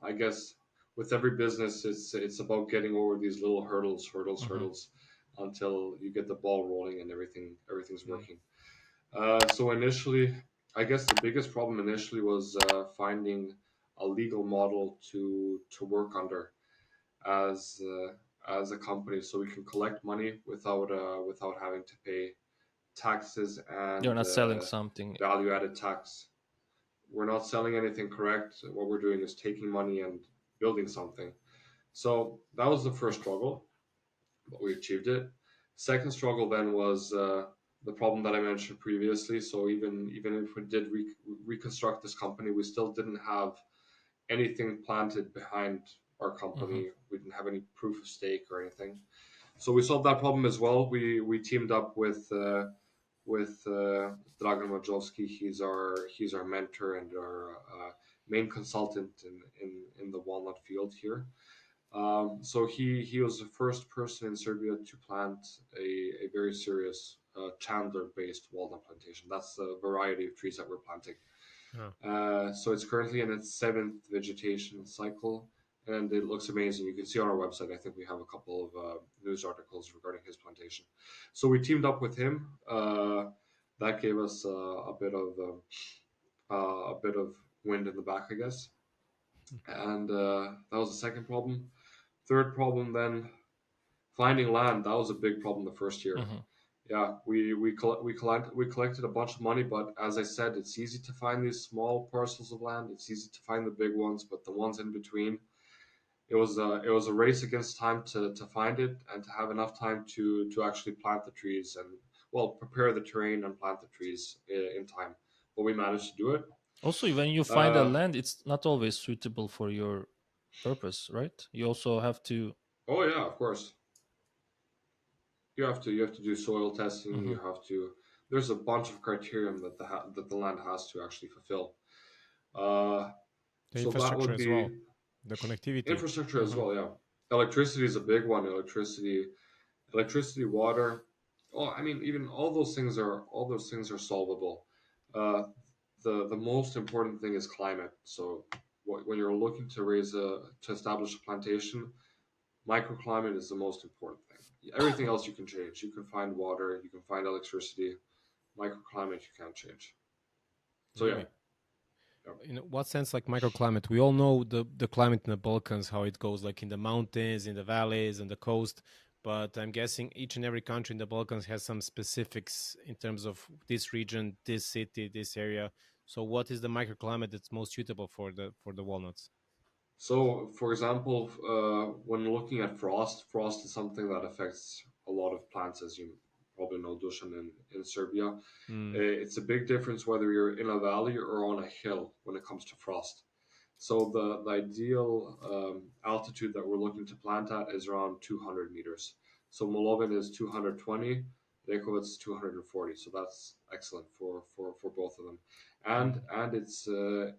I guess with every business, it's about getting over these little Hmm. hurdles, until you get the ball rolling and everything's Mm. working. So initially, I guess the biggest problem initially was finding a legal model to work under as as a company, so we can collect money without having to pay taxes You're and not selling something. value added tax. We're not selling anything correct. What we're doing is taking money and building something. So that was the first struggle, but we achieved it. Second struggle then was the problem that I mentioned previously. So even if we did reconstruct this company, we still didn't have anything planted behind our Hmm. company. We didn't have any proof of stake or anything. So we solved that problem as well. We teamed up with Dragan Majovski. He's our mentor and our main consultant in the walnut field here. So he was the first person in Serbia to plant a very serious Chandler-based walnut plantation. That's the variety of trees that we're planting. Oh. So it's currently in its seventh vegetation cycle, and it looks amazing. You can see on our website. I think we have a couple of news articles regarding his plantation. So we teamed up with him. that gave us a bit of wind in the back, I guess. And that was the second problem. Third problem, then finding land. That was a big problem the first year. Hmm. Yeah, we collected a bunch of money, but as I said, it's easy to find these small parcels of land. It's easy to find the big ones, but the ones in between, it was a race against time to find it and to have enough time to actually plant the trees and well prepare the terrain and plant the trees in time. But we managed to do it. Also, when you find a Uh, land, it's not always suitable for your purpose, right? You also have to. oh yeah, of course. You have to do soil testing. Hmm. You have to. There's a bunch of criterion that that the land has to actually fulfill. Uh, The so that infrastructure would as be well, the connectivity. infrastructure as Hmm. well. Yeah, electricity is a big one. Electricity, water. Oh, I mean, even all those things are solvable. Uh, the most important thing is climate. So when you're looking to to establish a plantation, microclimate is the most important thing. Everything else you can change. You can find water, you can find electricity. Microclimate you can't change. So yeah, Really? yeah. In what sense, like microclimate? We all know the climate in the Balkans, how it goes, like in the mountains, in the valleys, and the coast. But I'm guessing each and every country in the Balkans has some specifics in terms of this region, this city, this area. So, what is the microclimate that's most suitable for the walnuts? So, for example, when looking at frost, frost is something that affects a lot of plants, as you probably know, Dusan, in Serbia. Mm, It's a big difference whether you're in a valley or on a hill when it comes to frost. So, the ideal altitude that we're looking to plant at is around 200 meters. So, Molovin is 220, Rekovac is 240. So, that's excellent for both of them. mm,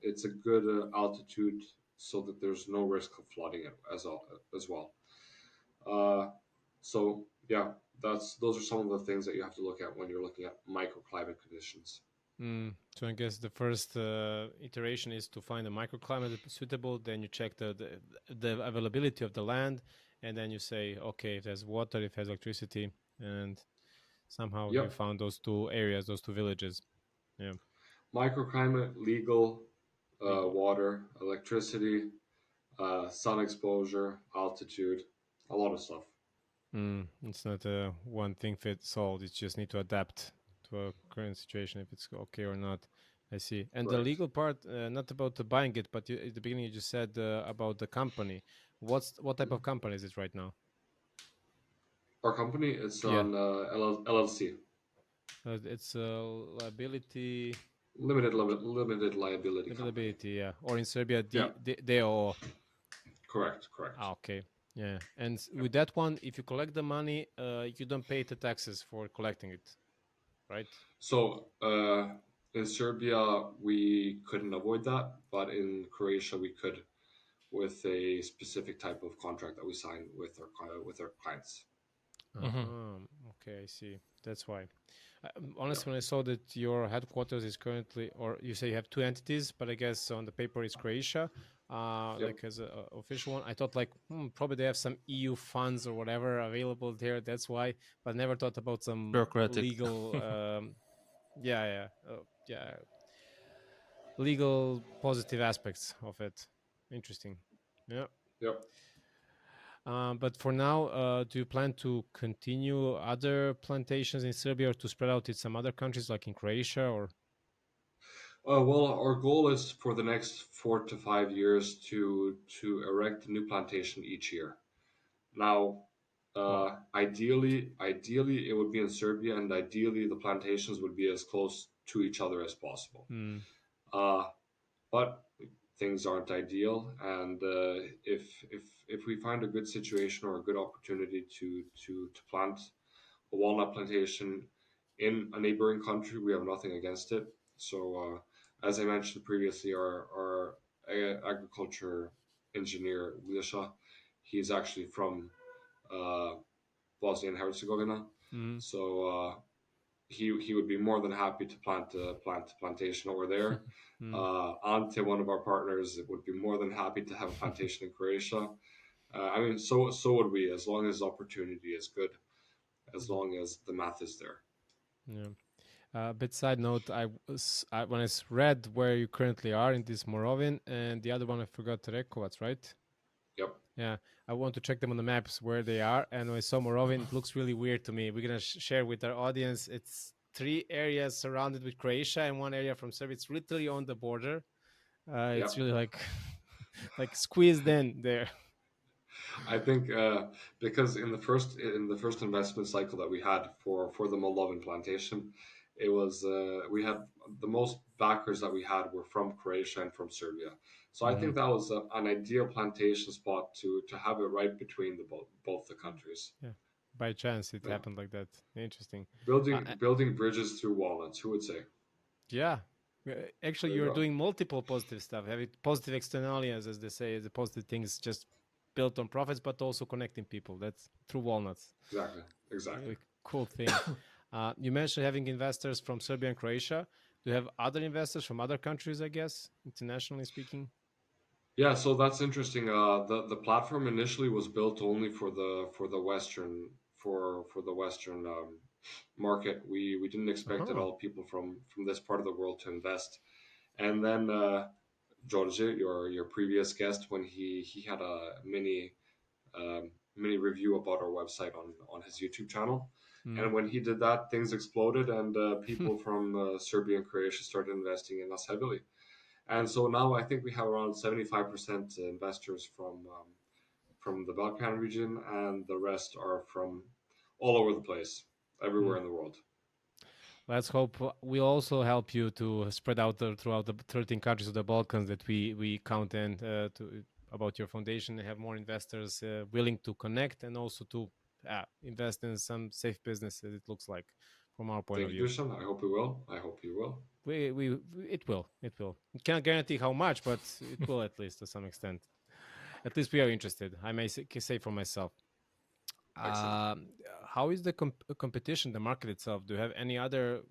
It's a good altitude so that there's no risk of flooding as well. Uh, so yeah, that's those are some of the things that you have to look at when you're looking at microclimate conditions. So I guess the first iteration is to find a microclimate that's suitable. Then you check the availability of the land, and then you say, okay, if there's water, if there's electricity, and somehow you Yep, found those two areas, those two villages. Yeah, microclimate, legal, legal. water, electricity, sun exposure, altitude, a lot of stuff. It's not a one thing fits all. You just need to adapt to a current situation if it's okay or not. I see. And the Correct. legal part, not about the buying it, but at the beginning you just said about the company. What type of company is it right now? Our company is Yeah, on LLC, it's liability, limited liability company. liability. Yeah, or in Serbia, Yeah, DOO. correct, correct. Okay. Yeah, and with that one, if you collect the money, you don't pay the taxes for collecting it, right? So in Serbia, we couldn't avoid that, but in Croatia, we could with a specific type of contract that we signed with our clients. Hmm. Okay, I see. That's why. Honestly, when I saw that your headquarters is currently, or you say you have two entities, but I guess on the paper it's Croatia, Yep. like as a official one. I thought like probably they have some EU funds or whatever available there. That's why, but never thought about some Bureaucratic. legal. Yeah, yeah, legal positive aspects of it. Interesting. Yeah. Yep. But for now, do you plan to continue other plantations in Serbia or to spread out in some other countries like in Croatia or? Well, our goal is for the next 4 to 5 years to erect a new plantation each year. Now, Wow. ideally, it would be in Serbia, and ideally, the plantations would be as close to each other as possible. Mm, Uh, but things aren't ideal, and if we find a good situation or a good opportunity to plant a walnut plantation in a neighboring country, we have nothing against it. So, as I mentioned previously, our agriculture engineer Wilsha, he's actually from uh, Bosnia and Herzegovina, mm, so he would be more than happy to plant a plantation over there. mm. Ante, one of our partners, would be more than happy to have a plantation in Croatia. I mean, so would we, as long as opportunity is good, as Mm, long as the math is there. yeah. Bit side note, when read where you currently are in this Morovin, and the other one I forgot, Rekovac, right? Yep. Yeah, I want to check them on the maps where they are. And when I saw Morovin, it looks really weird to me. We're gonna share with our audience. It's three areas surrounded with Croatia and one area from Serbia. It's literally on the border. It's Yep. really like like squeezed in there. I think because in the first investment cycle that we had for the Moldovan plantation, it was we had the most backers that we had were from Croatia and from Serbia. So I Hmm. think that was an ideal plantation spot to have it right between the both the countries. Yeah, by chance it Yeah, happened like that. Interesting. Uh, building bridges through walnuts. Who would say? Yeah. Actually, There you you're go. doing multiple positive stuff, having positive externalities, as they say, the positive things just built on profits, but also connecting people. That's through Walnuts. Exactly. Exactly. Really cool thing. You mentioned having investors from Serbia and Croatia. Do you have other investors from other countries, I guess, internationally speaking? Yeah, so that's interesting. The platform initially was built only for the Western market. We didn't expect at Uh-huh. all people from this part of the world to invest. And then George, your previous guest, when he had a mini review about our website on his YouTube channel, Mm. and when he did that, things exploded, and people from Serbia and Croatia started investing in us heavily. And so now I think we have around 75% investors from the Balkan region, and the rest are from all over the place, everywhere Mm. in the world. Let's hope we'll also help you to spread out throughout the 13 countries of the Balkans that we count in to about your foundation and have more investors willing to connect and also to invest in some safe businesses. It looks like from our point of Thank you, view. Dusan. I hope you will. I hope you will. We it will. Can't guarantee how much, but it will at least to some extent. At least we are interested. I may say for myself. Excellent. Um, how is the competition, the market itself? Do you have any other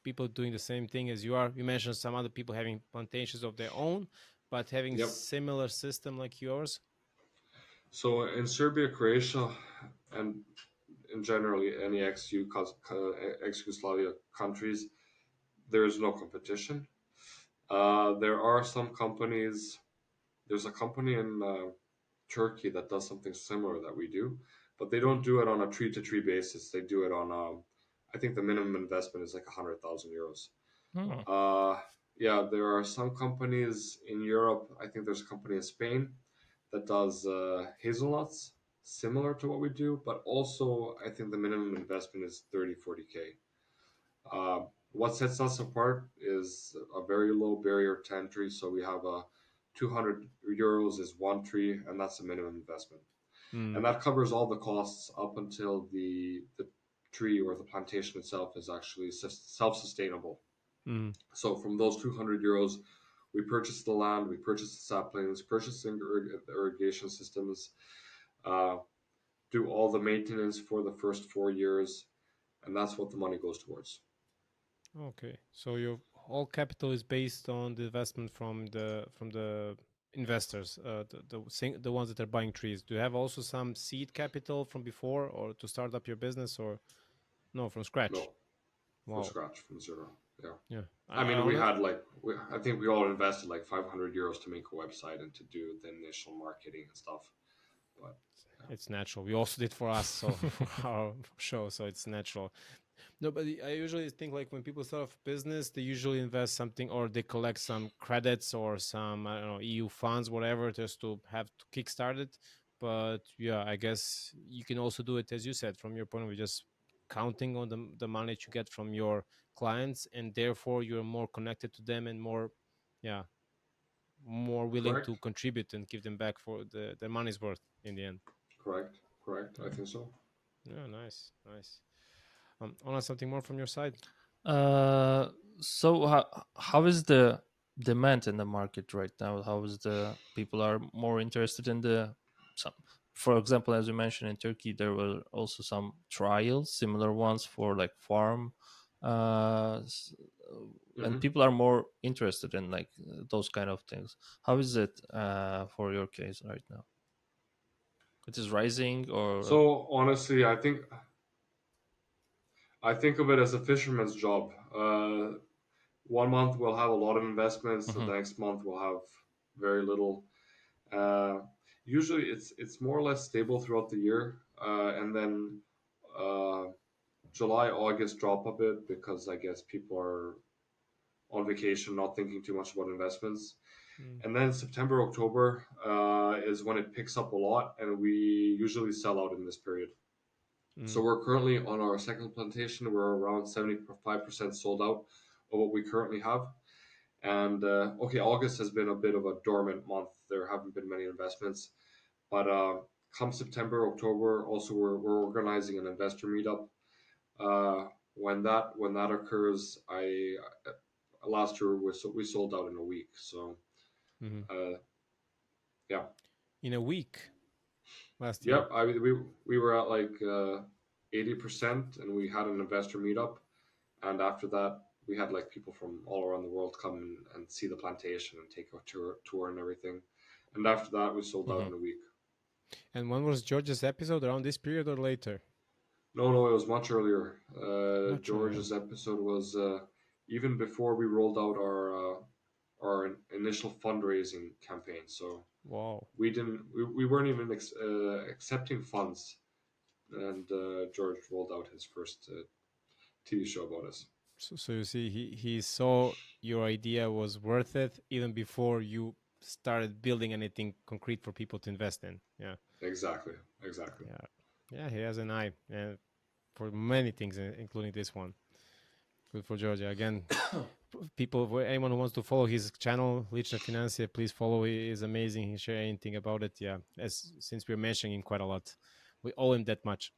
people doing the same thing as you are? You mentioned some other people having plantations of their own, but having Yep. similar system like yours. So in Serbia, Croatia, and in generally any ex-Yugoslavia countries, there is no competition. There are some companies. There's a company in Turkey that does something similar that we do, but they don't do it on a tree to tree basis. They do it on, I think the minimum investment is like 100,000 euros. Hmm. Uh, yeah, there are some companies in Europe. I think there's a company in Spain that does hazelnuts, similar to what we do, but also I think the minimum investment is 30, 40K. What sets us apart is a very low barrier to entry. So we have a 200 euros is one tree, and that's the minimum investment, Mm, and that covers all the costs up until the tree or the plantation itself is actually self sustainable. mm, So from those 200 euros, we purchase the land, we purchase the saplings, purchase the irrigation systems, uh, do all the maintenance for the first 4 years, and that's what the money goes towards. okay, so your whole capital is based on the investment from the investors, the ones that are buying trees. Do you have also some seed capital from before, or to start up your business, or no, from scratch? No, from Wow. scratch, from zero. Yeah. Yeah. I I mean, we honest. had like, I think we all invested like 500 euros to make a website and to do the initial marketing and stuff. But yeah, It's natural. We also did for us, so for our show, so it's natural. No, but I usually think like when people start off business, they usually invest something or they collect some credits or some I don't know EU funds, whatever, just to have to kickstart it. But yeah, I guess you can also do it as you said from your point of view, just counting on the money that you get from your clients, and therefore you're more connected to them and more, yeah, more willing to correct, contribute and give them back for the money's worth in the end. correct, correct. I Yeah, think so. yeah, nice, nice. Ona, something more from your side? Uh, so how is the demand in the market right now? How is the people are more interested in the some? For example, as you mentioned in Turkey, there were also some trials, similar ones for like farm, uh, s- and Hmm. people are more interested in like those kind of things. How is it for your case right now? It is rising or So honestly, I think I think of it as a fisherman's job. One month we'll have a lot of investments, so Hmm. the next month we'll have very little. Uh, Usually it's more or less stable throughout the year, and then uh, July, August drop a bit because I guess people are on vacation, not thinking too much about investments. Mm, And then September, October is when it picks up a lot, and we usually sell out in this period. So mm, we're currently on our second plantation. We're around 75% sold out of what we currently have. And okay, August has been a bit of a dormant month. There haven't been many investments, but come September, October, also we're organizing an investor meetup. When that occurs, I last year we sold out in a week. So mhm. uh, yeah, In a week last year. yep. We were at like 80%, and we had an investor meetup. And after that, we had like people from all around the world come and see the plantation and take a tour and everything. And after that, we sold out Hmm. in a week. And when was George's episode? Around this period or later? No, it was much earlier. Much earlier. George's episode was even before we rolled out our initial fundraising campaign. So Wow. we weren't even accepting funds, and George rolled out his first TV show about us. So you see, he saw your idea was worth it even before you started building anything concrete for people to invest in. Yeah, Exactly, exactly. yeah, yeah. He has an eye for many things, including this one. Good for Georgia. Again, people, anyone who wants to follow his channel, Lichna Financia, please follow. He is amazing. He share anything about it. Yeah, as since we're mentioning him quite a lot, we owe him that much.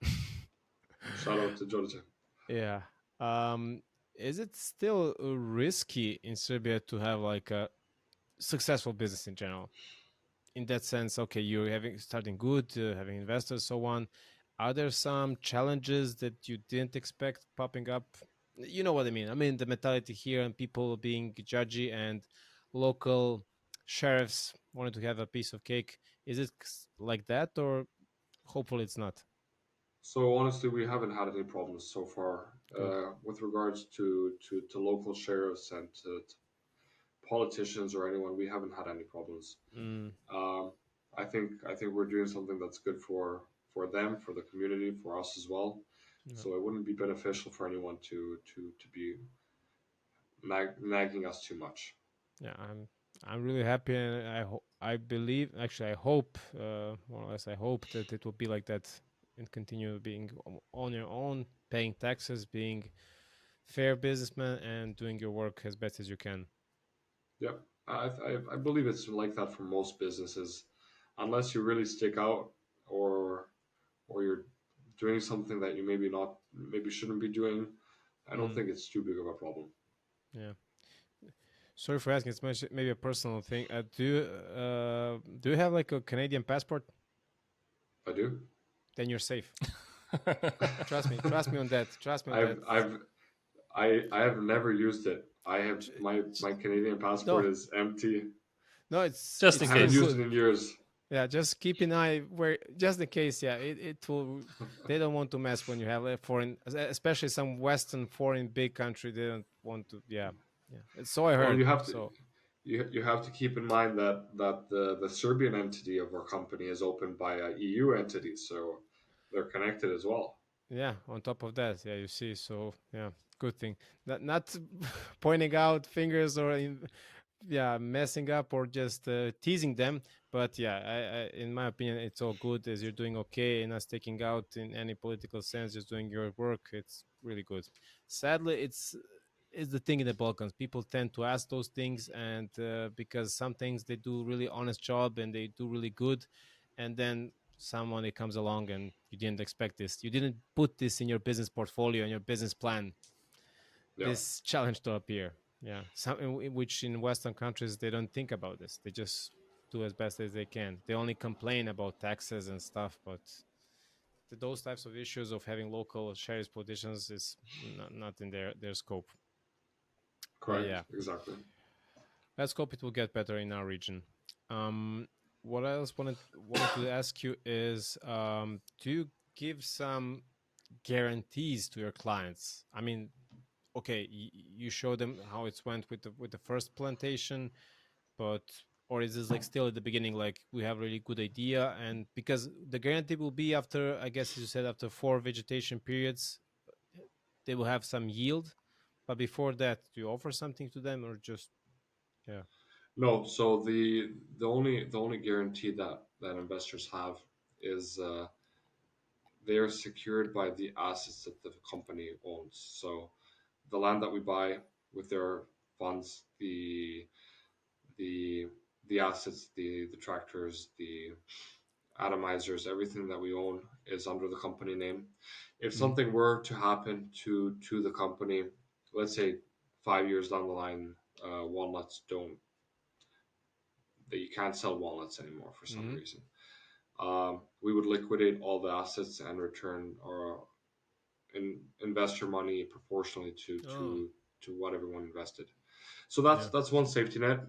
Shout out to Georgia. Yeah. Um, is it still risky in Serbia to have like a successful business in general? In that sense, okay, you're having starting good, having investors, so on. Are there some challenges that you didn't expect popping up? You know what I mean. I mean the mentality here and people being judgy and local sheriffs wanted to have a piece of cake. Is it like that, or hopefully it's not? So honestly, we haven't had any problems so far Good. with regards to local sheriffs and to politicians or anyone. We haven't had any problems. Mm, Um, I think we're doing something that's good for them, for the community, for us as well. yeah. So it wouldn't be beneficial for anyone to be nagging us too much. Yeah, I'm really happy, and I believe, actually I hope, more or less I hope that it will be like that and continue being on your own, paying taxes, being fair businessman, and doing your work as best as you can. Yep, I believe it's like that for most businesses, unless you really stick out or or you're doing something that you maybe shouldn't be doing. I don't Mm, think it's too big of a problem. yeah. Sorry for asking. It's maybe a personal thing. Do you have like a Canadian passport? I do. Then you're safe. Trust me. Trust me on that. Trust me on I've that. I've I have never used it. I have J- my Canadian passport No, is empty. no. Just I in It's haven't still case. used good. it in years. Yeah, just keep an eye where, just in case. Yeah, it will. They don't want to mess when you have a foreign, especially some Western foreign big country. They don't want to. Yeah, yeah. So I Well, heard. you have to So you have to keep in mind that the Serbian entity of our company is opened by a EU entity, so they're connected as well. yeah. On top of that, yeah, you see. So yeah, good thing. Not pointing out fingers or yeah, messing up or just teasing them. But yeah, in my opinion, it's all good as you're doing okay and not sticking out in any political sense, just doing your work. It's really good. Sadly, it's the thing in the Balkans. People tend to ask those things, and because some things they do really honest job and they do really good, and then someone that comes along and you didn't expect this, you didn't put this in your business portfolio and your business plan, Yeah, this challenge to appear. Yeah, some which in Western countries they don't think about this. They just do as best as they can. They only complain about taxes and stuff, but those types of issues of having local sheriff politicians is not in their scope. But correct, yeah, exactly. let's hope it will get better in our region. Um, what I else wanted to ask you is, do you give some guarantees to your clients? I mean, okay, you show them how it's went with the first plantation, but or is this like still at the beginning, like we have a really good idea, and because the guarantee will be after, I guess as you said, after 4 vegetation periods, they will have some yield, but before that, do you offer something to them or just yeah? No, so the only guarantee that investors have is they are secured by the assets that the company owns. So the land that we buy with their funds, the the assets, the tractors, the atomizers, everything that we own is under the company name. If Mm. something were to happen to the company, let's say 5 years down the line, walnuts don't that you can't sell walnuts anymore for some Mm-hmm. reason. We would liquidate all the assets and return our investor money proportionally to Oh, to to what everyone invested. So that's yeah, that's one safety net.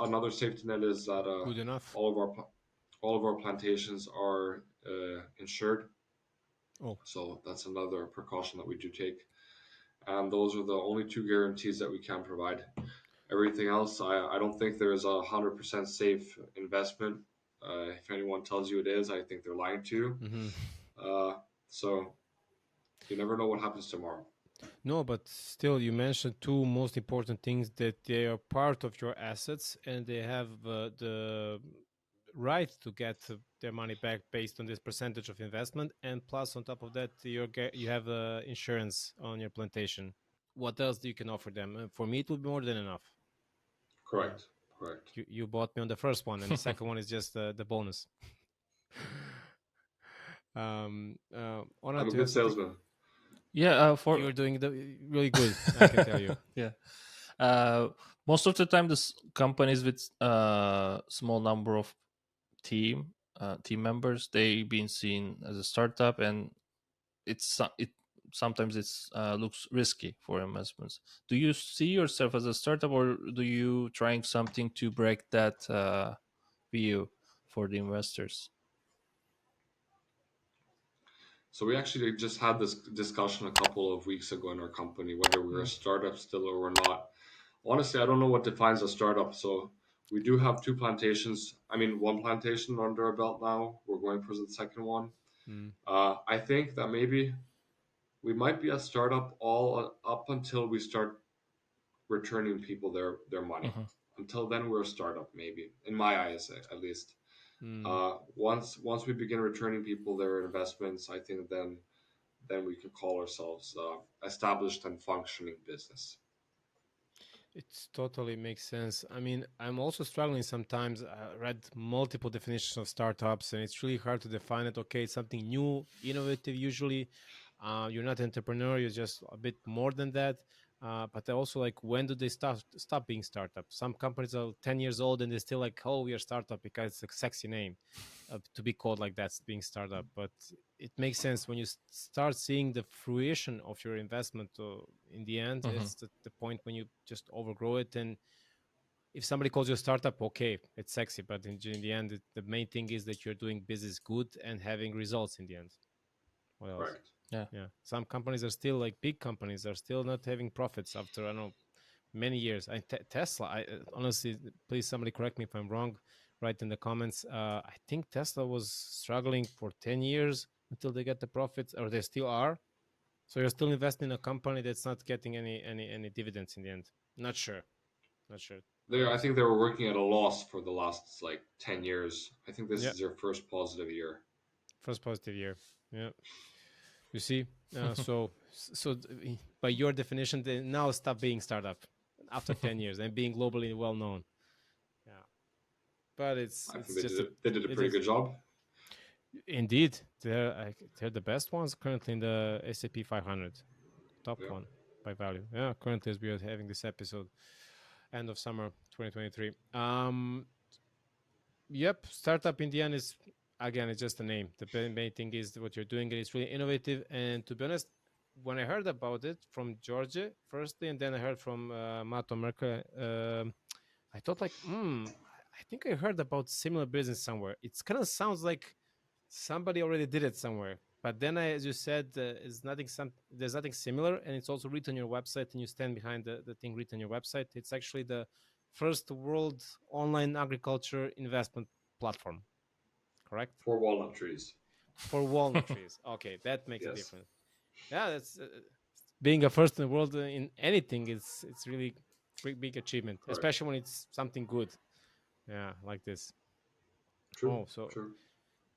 Another safety net is that good enough. all of our all of our plantations are insured. Oh, So that's another precaution that we do take. And those are the only two guarantees that we can provide. Everything else, I don't think there is 100% safe investment. If anyone tells you it is, I think they're lying to you. mm-hmm. Uh, so you never know what happens tomorrow. No, but still, you mentioned two most important things, that they are part of your assets and they have the right to get their money back based on this percentage of investment, and plus on top of that, you have insurance on your plantation. What else do you can offer them? For me, it would be more than enough. Yeah, Correct. Correct. you bought me on the first one, and the second one is just the bonus. Ona, I'm a do you good have something? salesman. Yeah, You're for doing the really good, I can tell you. yeah. Uh, Most of the time, this companies with small number of team members, they been seen as a startup, and it sometimes it's looks risky for investments. Do you see yourself as a startup, or do you trying something to break that view for the investors? So we actually just had this discussion a couple of weeks ago in our company whether we're a Mm, startup still or we're not. Honestly, I don't know what defines a startup. So we do have two plantations. I mean, one plantation under our belt now. We're going for the second one. mm, I think that maybe we might be a startup all up until we start returning people their money. Mhm. Until then, we're a startup, maybe in my eyes, at least. mm. Once we begin returning people their investments, I think then we can call ourselves established and functioning business. It totally makes sense. I mean, I'm also struggling sometimes. I read multiple definitions of startups, and it's really hard to define it. Okay, it's something new, innovative. Usually, you're not entrepreneur; you're just a bit more than that. But also, like, when do they stop being startup? Some companies are 10 years old and they're still like, "Oh, we are startup," because it's a sexy name to be called like that's being startup. But it makes sense when you start seeing the fruition of your investment. In the end, Mhm. it's the point when you just overgrow it. And if somebody calls you a startup, okay, it's sexy, but in the end, the main thing is that you're doing business good and having results in the end. What else? Correct. Yeah. Yeah, some companies are still like big companies are still not having profits after, I don't know, many years. Tesla, I honestly, please somebody correct me if I'm wrong. Write in the comments. I think Tesla was struggling for 10 years until they get the profits, or they still are. So you're still investing in a company that's not getting any dividends in the end. Not sure. Not sure. What I else? think they were working at a loss for the last like 10 years. I think this Yeah, is their first positive year. first positive year. Yeah, you see. By your definition, they now stop being startup after 10 years and being globally well known. Yeah, but it's I think it's they just did a it. They did a it pretty is good job. indeed they're the best ones currently in the S&P 500, top Yeah. one by value. Yeah, currently as we are having this episode, end of summer 2023. Yep, startup in the end is, again, it's just a name. The main thing is what you're doing, and it's really innovative. And to be honest, when I heard about it from Georgia firstly, and then I heard from Matt Merkel, I thought like, I think I heard about similar business somewhere. It's kind of sounds like somebody already did it somewhere. But then, as you said, is nothing. There's nothing similar, and it's also written on your website, and you stand behind the thing written on your website. It's actually the first world online agriculture investment platform. Correct? For walnut trees. For walnut trees. Okay, that makes a Yes, difference. Yeah, that's being a first in the world in anything. It's really big achievement, correct. especially when it's something good. Yeah, like this. True, Oh, so true.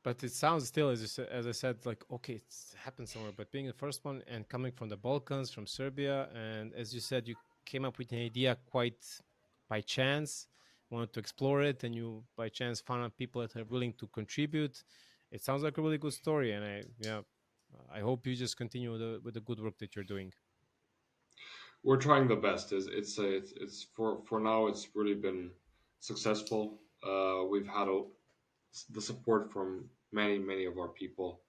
but it sounds still, as as I said, like okay, it's happened somewhere. But being the first one and coming from the Balkans, from Serbia, and as you said, you came up with an idea quite by chance, wanted to explore it, and you by chance found out people that are willing to contribute. It sounds like a really good story, and I hope you just continue with the good work that you're doing. We're trying the best. It's for now. It's really been successful. We've had the support from many of our people,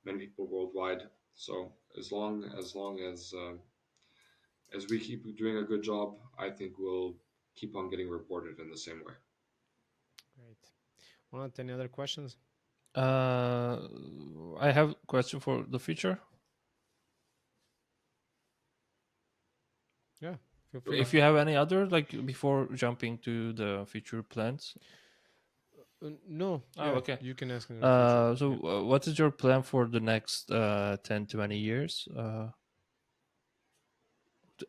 many people worldwide. So as we keep doing a good job, I think we'll keep on getting reported in the same way. Great. Want any other questions? uh, I have a question for the future. Yeah, feel Go free. ahead. If you have any other, like before jumping to the future plans. No, Oh, yeah, okay. you can ask in the future. So Yeah. what is your plan for the next 10, 20 years?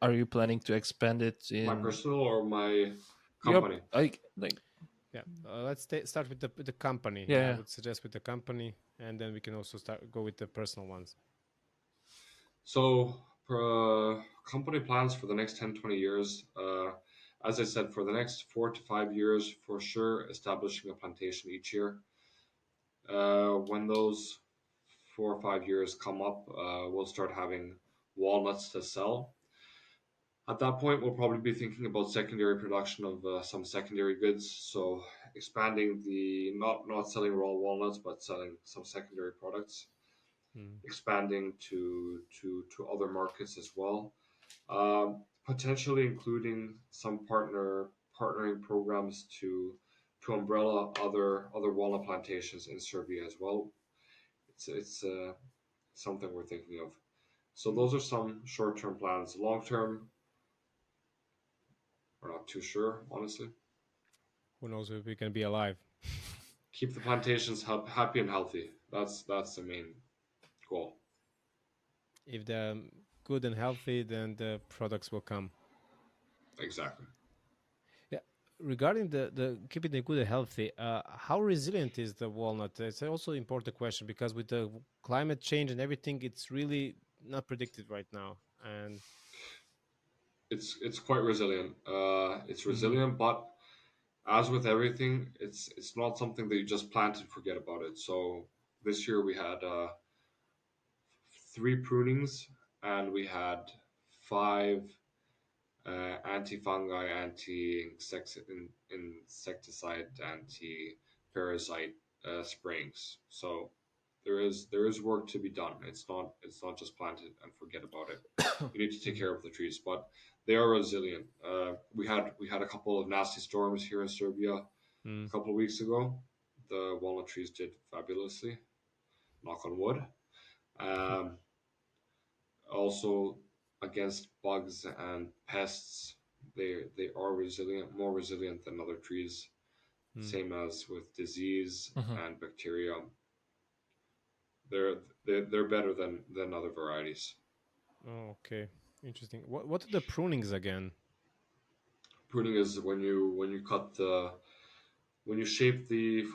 Are you planning to expand it My in personal or my Yep, company? like Yeah, let's start with the company. yeah, Yeah, I yeah. would suggest with the company, and then we can also go with the personal ones. So, company plans for the next 10, 20 years. As I said, for the next 4 to 5 years, for sure, establishing a plantation each year. When those 4 or 5 years come up, we'll start having walnuts to sell. At that point, we'll probably be thinking about secondary production of some secondary goods. So, expanding the not selling raw walnuts, but selling some secondary products, Mm. expanding to other markets as well. Potentially including some partnering programs to umbrella other walnut plantations in Serbia as well. It's something we're thinking of. So those are some short term plans. Long term, we're not too sure, honestly. Who knows if we can be alive? Keep the plantations happy and healthy. That's the main goal. If they're good and healthy, then the products will come. Exactly. Yeah. Regarding the keeping it good and healthy, how resilient is the walnut? It's also an important question because with the climate change and everything, it's really not predicted right now. And It's quite resilient. It's Mhm. resilient, but as with everything, it's not something that you just plant and forget about it. So this year we had 3 prunings and we had 5 anti-fungi, insecticide, anti-parasite sprayings. So there is work to be done. It's not just plant it and forget about it. You need to take Mhm. care of the trees, but they are resilient. We had a couple of nasty storms here in Serbia Mm. a couple of weeks ago. The walnut trees did fabulously. Knock on wood. Um, Also, against bugs and pests, they are resilient, more resilient than other trees. Mm. Same as with disease Mhm. and bacteria. They're better than other varieties. Oh, okay, interesting. What are the prunings again? Pruning is when you shape the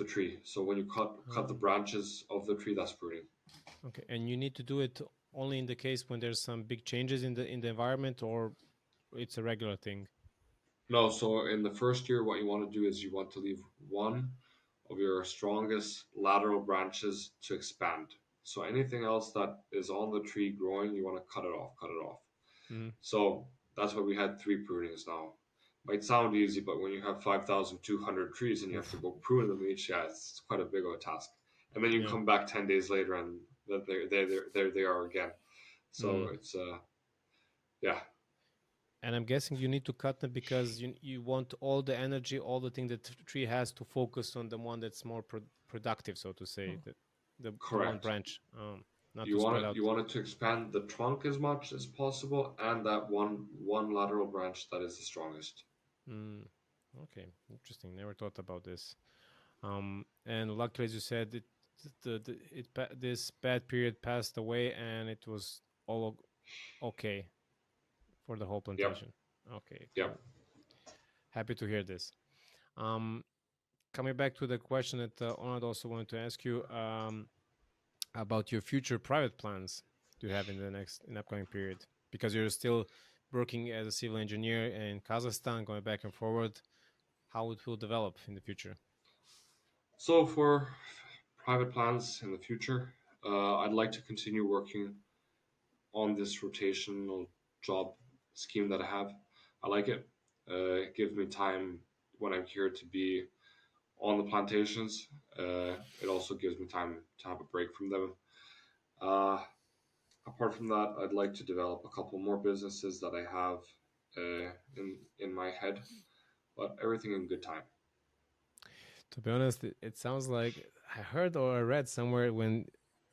tree. So when you cut the Uh, branches of the tree, that's pruning. okay, and you need to do it only in the case when there's some big changes in the environment, or it's a regular thing. No, so in the first year, what you want to do is you want to leave one of your strongest lateral branches to expand. So anything else that is on the tree growing, you want to cut it off. Mm-hmm. So that's why we had 3 prunings now. Might sound easy, but when you have 5,200 trees and you have to Oof. go prune them each, yeah, it's quite a big of a task. And then you Yeah. come back 10 days later and there they are again. So Mm. it's yeah, And I'm guessing you need to cut them because you want all the energy, all the thing that tree has to focus on the one that's more productive, so to say. That the one Correct. branch, not to You spread want it out. you want it to expand the trunk as much as possible, and that one lateral branch that is the strongest. Mm, okay, interesting. Never thought about this. And luckily, as you said, this bad period passed away, and it was all okay for the whole Yep. plantation. Okay, Yep. cool. Happy to hear this. Um, Coming back to the question that Onad also wanted to ask you about your future private plans to have in the upcoming period, because you're still working as a civil engineer in Kazakhstan, going back and forward. How it will develop in the future? So for private plans in the future, I'd like to continue working on this rotational job scheme that I have. I like it. It gives me time when I'm here to be on the plantations. It also gives me time to have a break from them. Uh, Apart from that, I'd like to develop a couple more businesses that I have in my head, but everything in good time. To be honest, it sounds like I heard or I read somewhere when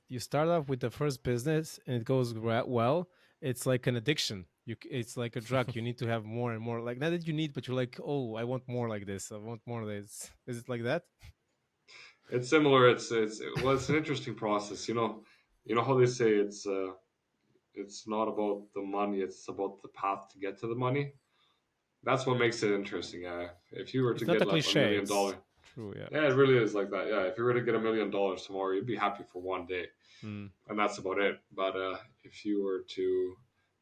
you start off with the first business and it goes well, it's like an addiction. It's like a drug. You need to have more and more. Like not that you need, but you're like, oh, I want more like this. I want more of this. Is it like that? It's similar. It's an interesting process. You know how they say it's not about the money. It's about the path to get to the money. That's what makes it interesting. If you were to It's not get a like a cliche. million It's dollar, true. Yeah. yeah, it really is like that. Yeah, if you were to get $1 million tomorrow, you'd be happy for one day, Mm. and that's about it. But if you were to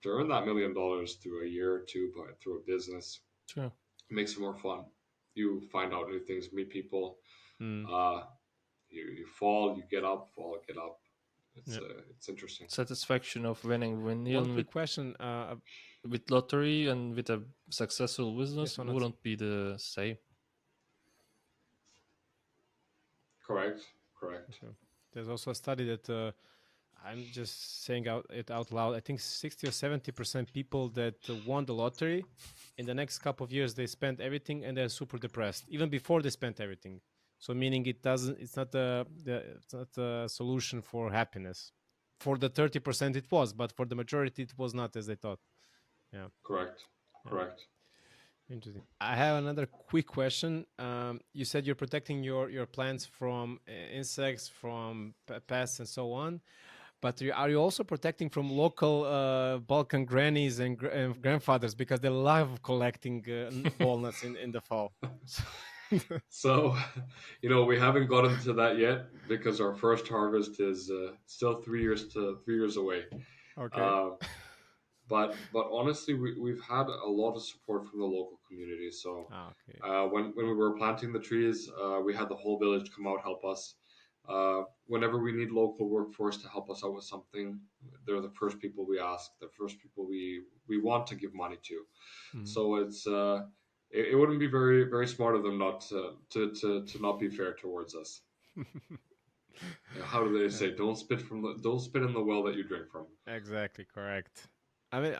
earn that $1 million through a year or two, but through a business, Sure. it makes it more fun. You find out new things, meet people. Mm. Uh, you fall, you get up, fall, get up. Yeah. It's interesting. Satisfaction of winning One million quick question. with lottery and with a successful business Yes, or not? wouldn't be the same. Correct. Correct. Okay. There's also a study that I'm just saying it out loud. I think 60 or 70% people that won the lottery in the next couple of years they spent everything and they're super depressed even before they spent everything. So meaning it's not it's not a solution for happiness. For the 30% it was, but for the majority it was not as they thought. Yeah. Correct. Yeah. Correct. Interesting. I have another quick question. You said you're protecting your plants from insects, from pests, and so on. But are you also protecting from local Balkan grannies and grandfathers because they love collecting walnuts in the fall? So, we haven't gotten to that yet because our first harvest is still 3 years away. Okay. Uh, but honestly, we've had a lot of support from the local community. So Okay. when we were planting the trees, we had the whole village come out help us. Whenever we need local workforce to help us out with something, they're the first people we ask, the first people we want to give money to. Mm. So it wouldn't be very very smart of them not to not be fair towards us. How do they say? Don't spit in the well that you drink from. Exactly correct. I mean,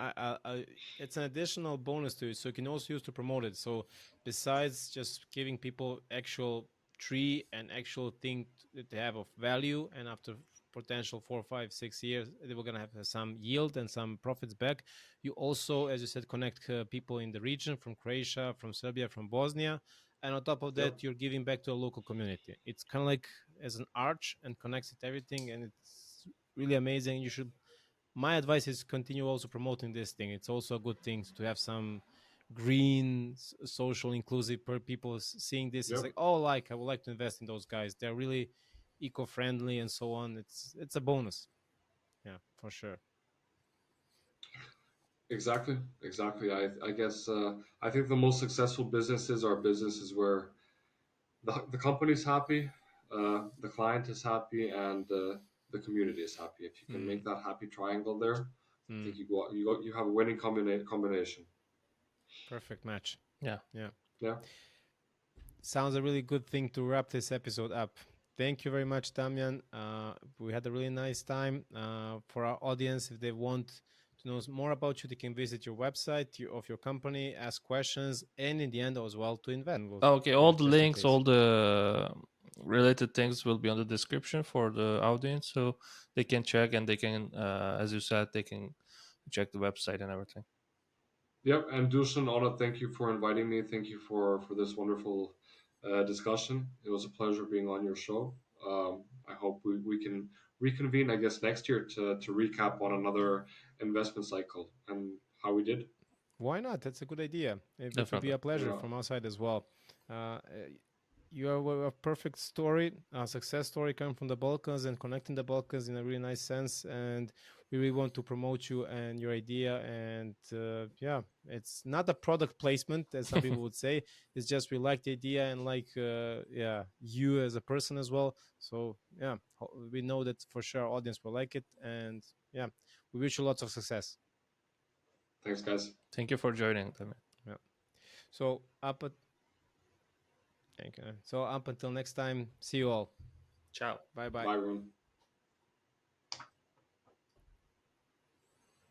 it's an additional bonus to it, so you can also use to promote it. So besides just giving people actual tree and actual thing that they have of value, and after potential 4, 5, 6 years, they were gonna have some yield and some profits back. You also, as you said, connect people in the region from Croatia, from Serbia, from Bosnia, and on top of Yep. that, you're giving back to a local community. It's kind of like as an arch and connects it everything, and it's really amazing. You should My advice is continue also promoting this thing. It's also a good thing to have some green, social, inclusive people seeing this. It's Yep. like, oh, like I would like to invest in those guys. They're really eco-friendly and so on. It's a bonus. Yeah, for sure. Exactly. Exactly. I guess I think the most successful businesses are businesses where the company's happy, the client is happy, and the community is happy. If you can Mm, make that happy triangle there, I mm, think you have a winning combination. perfect match. Yeah. Yeah. Yeah. Sounds a really good thing to wrap this episode up. Thank you very much, Damjan. We had a really nice time. For our audience, if they want to know more about you, they can visit your website of your company, ask questions, and in the end as well to invest. Okay, all the links, all the related things will be on the description for the audience, so they can check, and they can, as you said, they can check the website and everything. Yep, and Dusan, Anna, thank you for inviting me. Thank you for this wonderful discussion. It was a pleasure being on your show. I hope we can reconvene, I guess, next year to recap on another investment cycle and how we did. Why not? That's a good idea. It would be Definitely. a pleasure Yeah. from our side as well. You have a perfect story, a success story coming from the Balkans and connecting the Balkans in a really nice sense. And we really want to promote you and your idea. And yeah, it's not a product placement, as some people would say. It's just we like the idea and like, yeah, you as a person as well. So yeah, we know that for sure our audience will like it. And yeah, we wish you lots of success. Thanks, guys. Thank you for joining them. Yeah. So thank you. So up until next time, see you all. Ciao. Bye bye. Bye, everyone.